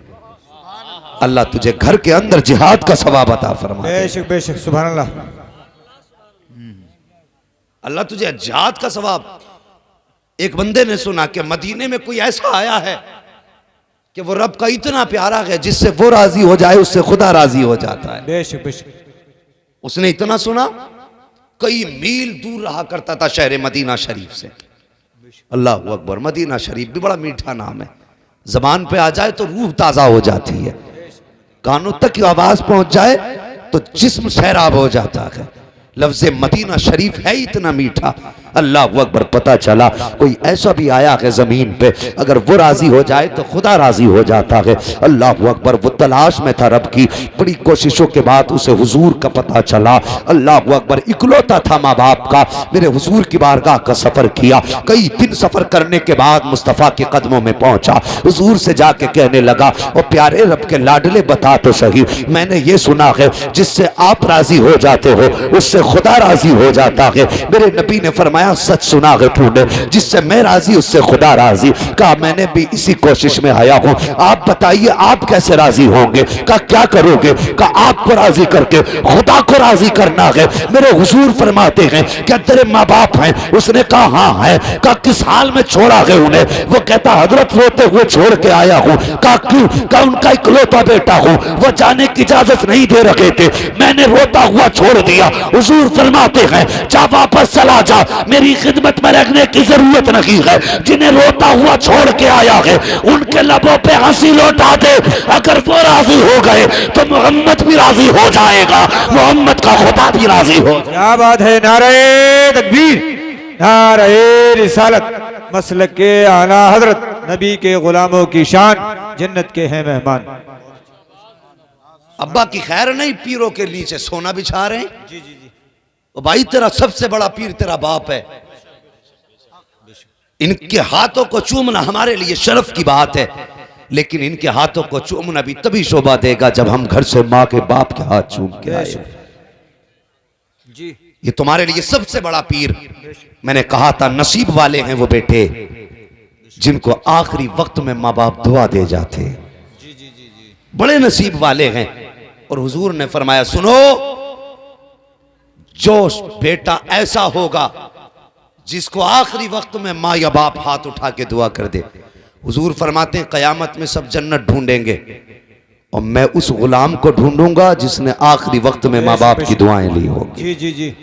अल्लाह तुझे घर के अंदर जिहाद का सवाब अता फरमाए। बेशक बेशक, सुभान अल्लाह, अल्लाह तुझे जिहाद का सवाब। एक बंदे ने सुना कि मदीने में कोई ऐसा आया है कि वो रब का इतना प्यारा है जिससे वो राजी हो जाए उससे खुदा राजी हो जाता है। बेशक बेशक। उसने इतना सुना, कई मील दूर रहा करता था शहर मदीना शरीफ से। अल्लाह अकबर। मदीना शरीफ भी बड़ा मीठा नाम है, जबान पे आ जाए तो रूह ताजा हो जाती है, कानों तक आवाज पहुंच जाए तो जिस्म सैराब हो जाता है। लफ्ज मदीना शरीफ है इतना मीठा। अल्लाह अकबर। पता चला कोई ऐसा भी आया है जमीन पे, अगर वो राजी हो जाए तो खुदा राजी हो जाता है। अल्लाह अकबर। वो तलाश में था रब की, बड़ी कोशिशों के बाद उसे हुजूर का पता चला। अल्लाह अकबर। इकलौता था माँ बाप का, मेरे हुजूर की बारगाह का सफर किया। कई दिन सफर करने के बाद मुस्तफ़ा के कदमों में पहुंचा। हुजूर से जाके कहने लगा, और प्यारे रब के लाडले बता तो सही, मैंने ये सुना है जिससे आप राजी हो जाते हो उससे खुदा राजी हो जाता है। मेरे नबी ने फरमाया, सच सुना है तूने, जिससे मैं राजी उससे खुदा राजी। कहा मैंने भी इसी कोशिश में आया हूं, आप बताइए आप कैसे राजी होंगे? कहा क्या करोगे? कहा आपको राजी करके खुदा को राजी करना है। मेरे हुजूर फरमाते हैं क्या तेरे माँ बाप हैं? उसने कहा हाँ है। कहा किस हाल में छोड़ा है उन्हें? वो कहता हजरत रोते हुए छोड़ के आया हूं। कहा क्यों? कहा उनका इकलौता बेटा हूं, वो जाने की इजाजत नहीं दे रखे थे, मैंने रोता हुआ छोड़ दिया। हुजूर फरमाते हैं जा वापस चला जा, मेरी खिदमत में रखने की जरूरत नहीं है। जिन्हें रोता हुआ छोड़ के आया है उनके लबों पे हंसी लौटा दे, अगर वो राजी हो गए तो मोहम्मद भी राजी हो जाएगा, मोहम्मद का खुदा भी राजी हो। क्या बात है। नारे तकबीर, नारे रिसालत, मसलक के आला हजरत, नबी के गुलामों की शान, जन्नत के हैं मेहमान। अब्बा की खैर नहीं, पीरों के नीचे सोना बिछा रहे हैं। जी जी जी। भाई तेरा सबसे बड़ा पीर तेरा बाप है, इनके हाथों को चूमना हमारे लिए शर्फ की बात है, लेकिन इनके हाथों को चूमना भी तभी शोभा देगा जब हम घर से माँ के बाप के हाथ चूम के आए। जी ये तुम्हारे लिए सबसे बड़ा पीर। मैंने कहा था नसीब वाले हैं वो बेटे जिनको आखिरी वक्त में माँ बाप दुआ दे जाते, बड़े नसीब वाले हैं। और हुजूर ने फरमाया सुनो, जो बेटा ऐसा होगा जिसको आखिरी वक्त में माँ या बाप हाथ उठा के दुआ कर दे, हुजूर फरमाते हैं कयामत में सब जन्नत ढूंढेंगे और मैं उस गुलाम को ढूंढूंगा जिसने आखिरी वक्त में माँ बाप की दुआएं ली होगी। जी जी जी।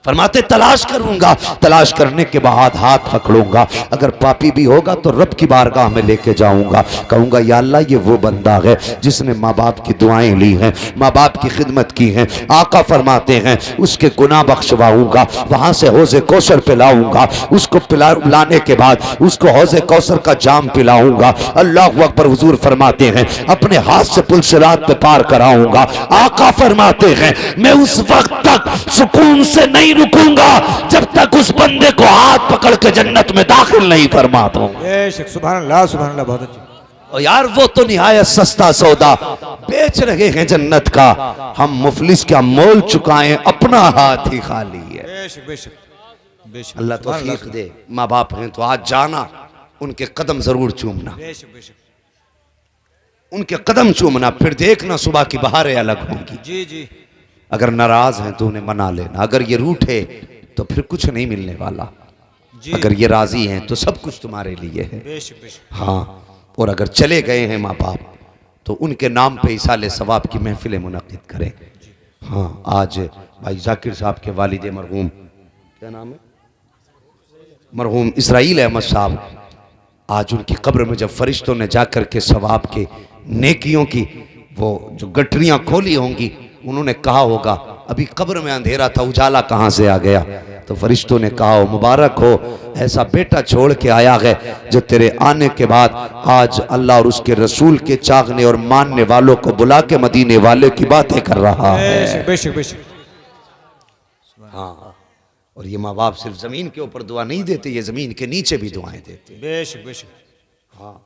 फरमाते तलाश करूंगा, तलाश करने के बाद हाथ पकड़ूंगा, अगर पापी भी होगा तो रब की बारगाह में लेके जाऊंगा, कहूंगा या अल्लाह ये वो बंदा है जिसने माँ बाप की दुआएं ली हैं, माँ बाप की खिदमत की हैं। आका फरमाते हैं उसके गुनाह बख्शवाऊंगा, वहां से हौज़े कौसर पिलाऊंगा, उसको पिलाने के बाद उसको हौज़े कौसर का जाम पिलाऊंगा। अल्लाह अकबर। हुजूर फरमाते हैं अपने हाथ से पुल सिरात पे पार कराऊंगा। आका फरमाते हैं मैं उस वक्त तक सुकून से नहीं रुकूंगा जब तक उस बंदे को हाथ पकड़ के जन्नत में दाखिल नहीं फरमा दूं। सुभान अल्लाह, सुभान अल्लाह। बहुत अच्छी। और यार वो तो निहायत सस्ता सौदा बेच रहे हैं जन्नत का, हम मुफलिस क्या मोल चुकाएं, अपना हाथ ही खाली है। बेशक बेशक बेशक। अल्लाह तौफीक दे। माँ बाप हैं तो आज जाना उनके कदम जरूर चूमना, बेशक बेशक। उनके कदम चूमना, फिर देखना सुबह की बहारें अलग होंगी। जी जी। अगर नाराज हैं तो उन्हें मना लेना, अगर ये रूठे तो फिर कुछ नहीं मिलने वाला, अगर ये राजी हैं तो सब कुछ तुम्हारे लिए है। बेशक बेशक। हाँ, और अगर चले गए हैं माँ बाप तो उनके नाम पे इसाले सवाब की महफिलें मुनक़िद करें। हाँ, आज भाई जाकिर साहब के वालिद मरहूम, क्या नाम है, मरहूम इसराइल अहमद साहब, आज उनकी कब्र में जब फरिश्तों ने जाकर के सवाब के नेकियों की वो जो गठरियाँ खोली होंगी, उन्होंने कहा होगा अभी कब्र में अंधेरा था, उजाला कहाँ से आ गया? तो फरिश्तों ने कहा हो मुबारक हो, ऐसा बेटा छोड़ के आया है जो तेरे आने के बाद आज अल्लाह और उसके रसूल के चाहने और मानने वालों को बुला के मदीने वाले की बातें कर रहा है। बेशक बेशक। हाँ, और ये माँ बाप सिर्फ जमीन के ऊपर दुआ नहीं देते, ये जमीन के नीचे भी दुआएं देते। बेशक बेशक। हाँ,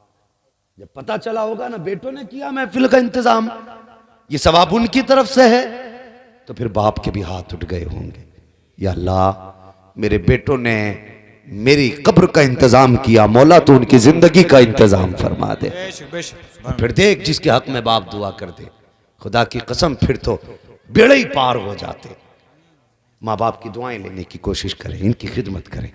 जब पता चला होगा ना बेटों ने किया महफिल का इंतजाम, ये सवाब उनकी तरफ से है, तो फिर बाप के भी हाथ उठ गए होंगे, या अल्लाह मेरे बेटों ने मेरी कब्र का इंतजाम किया, मौला तो उनकी जिंदगी का इंतजाम फरमा दे। फिर देख जिसके हक में बाप दुआ कर दे, खुदा की कसम फिर तो बेड़े ही पार हो जाते। माँ बाप की दुआएं लेने की कोशिश करें, इनकी खिदमत करें।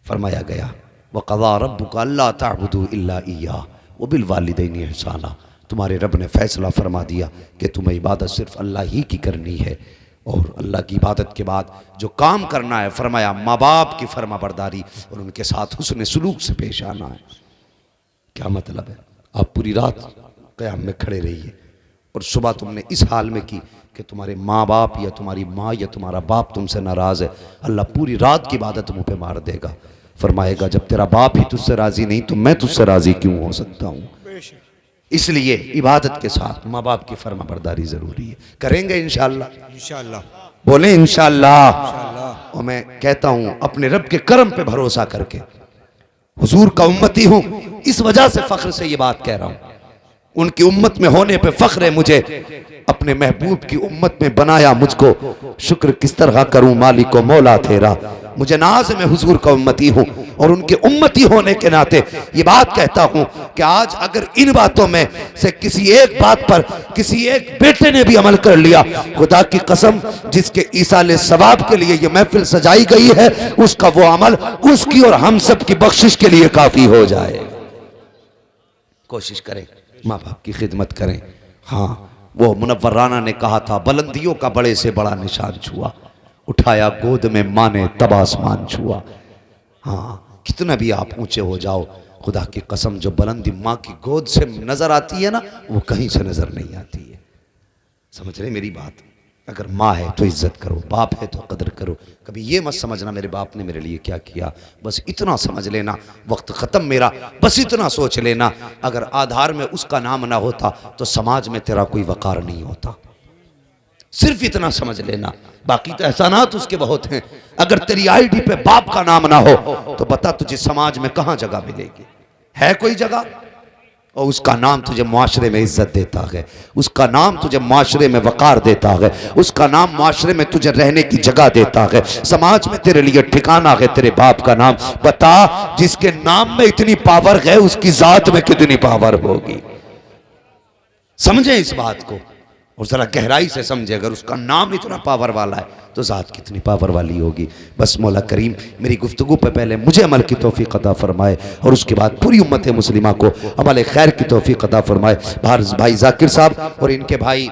फरमाया गया वक़ज़ा रब्बुका अल्ला ताबुदू इल्ला इय्याह व बिल वालिदैनि इहसाना। तुम्हारे रब ने फैसला फरमा दिया कि तुम्हें इबादत सिर्फ अल्लाह ही की करनी है, और अल्लाह की इबादत के बाद जो काम करना है फरमाया माँ बाप की फर्मा बरदारी और उनके साथ हुस्न सुलूक से पेश आना है। क्या मतलब है? आप पूरी रात क़याम में खड़े रहिए और सुबह तुमने इस हाल में की कि तुम्हारे माँ बाप या तुम्हारी माँ या तुम्हारा बाप तुमसे नाराज़ है, अल्लाह पूरी रात की इबादत मुँह पे मार देगा। फरमाएगा जब तेरा बाप ही तुझसे राज़ी नहीं तो मैं तुझसे राज़ी क्यों हो सकता हूँ। इसलिए इबादत के साथ माँ बाप की फर्मा बरदारी ज़रूरी है। करेंगे इंशाअल्लाह, इंशाअल्लाह, बोले इंशाअल्लाह। और मैं कहता हूँ अपने रब के करम पे भरोसा करके, हुजूर का उम्मती हूँ, इस वजह से फ़ख्र से ये बात कह रहा हूँ। उनकी उम्मत में होने पे फ़ख्र है मुझे, अपने महबूब की उम्मत में बनाया मुझको, शुक्र किस तरह करूं मालिक व मौला तेरा। मुझे नाज है मैं हुजूर का उम्मती हूं और उनके उम्मती होने के नाते ये बात कहता हूं कि आज अगर इन बातों में से किसी एक बात पर किसी एक बेटे ने भी अमल कर लिया, खुदा की कसम जिसके ईसाले सवाब के लिए ये महफिल सजाई गई है उसका वो अमल उसकी और हम सब की बख्शिश के लिए काफी हो जाए। कोशिश करें, माँ बाप की खिदमत करें। हाँ, वो मुनव्वर राना ने कहा था बुलंदियों का बड़े से बड़ा निशान छुआ, उठाया गोद में माँ ने तब आसमान छुआ। हाँ, कितना भी आप ऊंचे हो जाओ, खुदा की कसम जो बुलंदी माँ की गोद से नजर आती है ना वो कहीं से नजर नहीं आती है। समझ रहे मेरी बात? अगर माँ है तो इज्जत करो, बाप है तो कदर करो। कभी ये मत समझना मेरे बाप ने मेरे लिए क्या किया, बस इतना समझ लेना वक्त ख़त्म मेरा, बस इतना सोच लेना अगर आधार में उसका नाम ना होता तो समाज में तेरा कोई वकार नहीं होता। सिर्फ इतना समझ लेना, बाकी तो एहसानात उसके बहुत हैं। अगर तेरी आईडी पे बाप का नाम ना हो तो बता तुझे समाज में कहाँ जगह मिलेगी? है कोई जगह? और उसका नाम तुझे मुआशरे में इज्जत देता है, उसका नाम तुझे मुआशरे में वकार देता है, उसका नाम मुआशरे में तुझे रहने की जगह देता है, समाज में तेरे लिए ठिकाना है तेरे बाप का नाम। बता जिसके नाम में इतनी पावर है उसकी जात में कितनी पावर होगी। समझे इस बात को और जरा गहराई से समझे। अगर उसका नाम इतना पावर वाला है तो ज़ात कितनी पावर वाली होगी। बस मौला करीम मेरी गुफ्तगू पे पहले मुझे अमल की तौफीक अता फरमाए और उसके बाद पूरी उम्मत मुस्लिमा को अमल खैर की तौफीक अता फरमाए। भाई जाकिर साहब और इनके भाई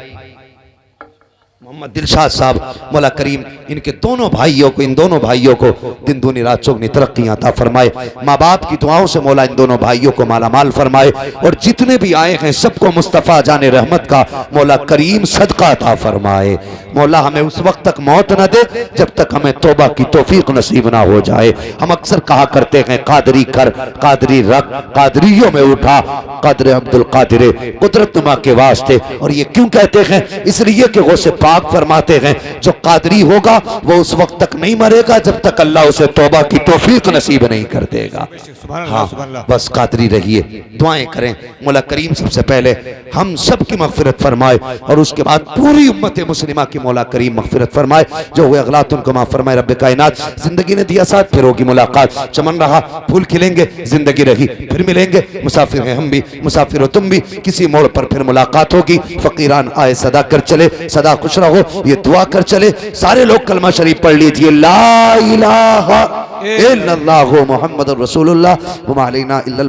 मोहम्मद दिलशाद साहब, मौला करीम इनके दोनों भाइयों को, इन दोनों भाइयों को दिन दूनी रात चौगनी तरक्कियां अता फरमाए। माँ बाप की दुआओं से मौला इन दोनों भाइयों को माला माल फरमाए और जितने भी आए हैं सबको मुस्तफ़ा जाने रहमत का मौला करीम सदका अता फरमाए। मौला हमें उस वक्त तक मौत न दे जब तक हमें तौबा की तौफीक नसीब ना हो जाए। हम अक्सर कहा करते हैं कादरी कर, कादरी रख, कादरियों में उठा, कादर अब्दुल कादिर कुदरत नुमा के वास्ते। और ये क्यों कहते हैं? इसलिए कि गौसे पाक फरमाते हैं जो कादरी होगा वो उस वक्त तक नहीं मरेगा जब तक अल्लाह उसे तौबा की तौफीक नसीब नहीं कर देगा। हाँ, बस कादरी रहिए, दुआएं करें। मौला करीम सबसे पहले हम सब की मगफिरत फरमाए और उसके बाद पूरी उम्मत मुस्लिमा की मौला करीम मगफिरत फरमाए। जो हुए अगलात उनको माफ फरमाए रब्बे कायनात। जिंदगी ने दिया साथ, फिर होगी मुलाकात। चमन रहा फूल खिलेंगे, जिंदगी रही फिर मिलेंगे। मुसाफिर हैं हम भी, मुसाफिर हो तुम भी, किसी मोड़ पर फिर मुलाकात होगी। फकीरान आए सदा कर चले, सदा खुश रहो ये दुआ कर चले। सारे लोग कलमा शरीफ पढ़ लीजिए, ला इलाहा इल्लल्लाहु मुहम्मदुर रसूलुल्लाह व मा अलैना इल्लल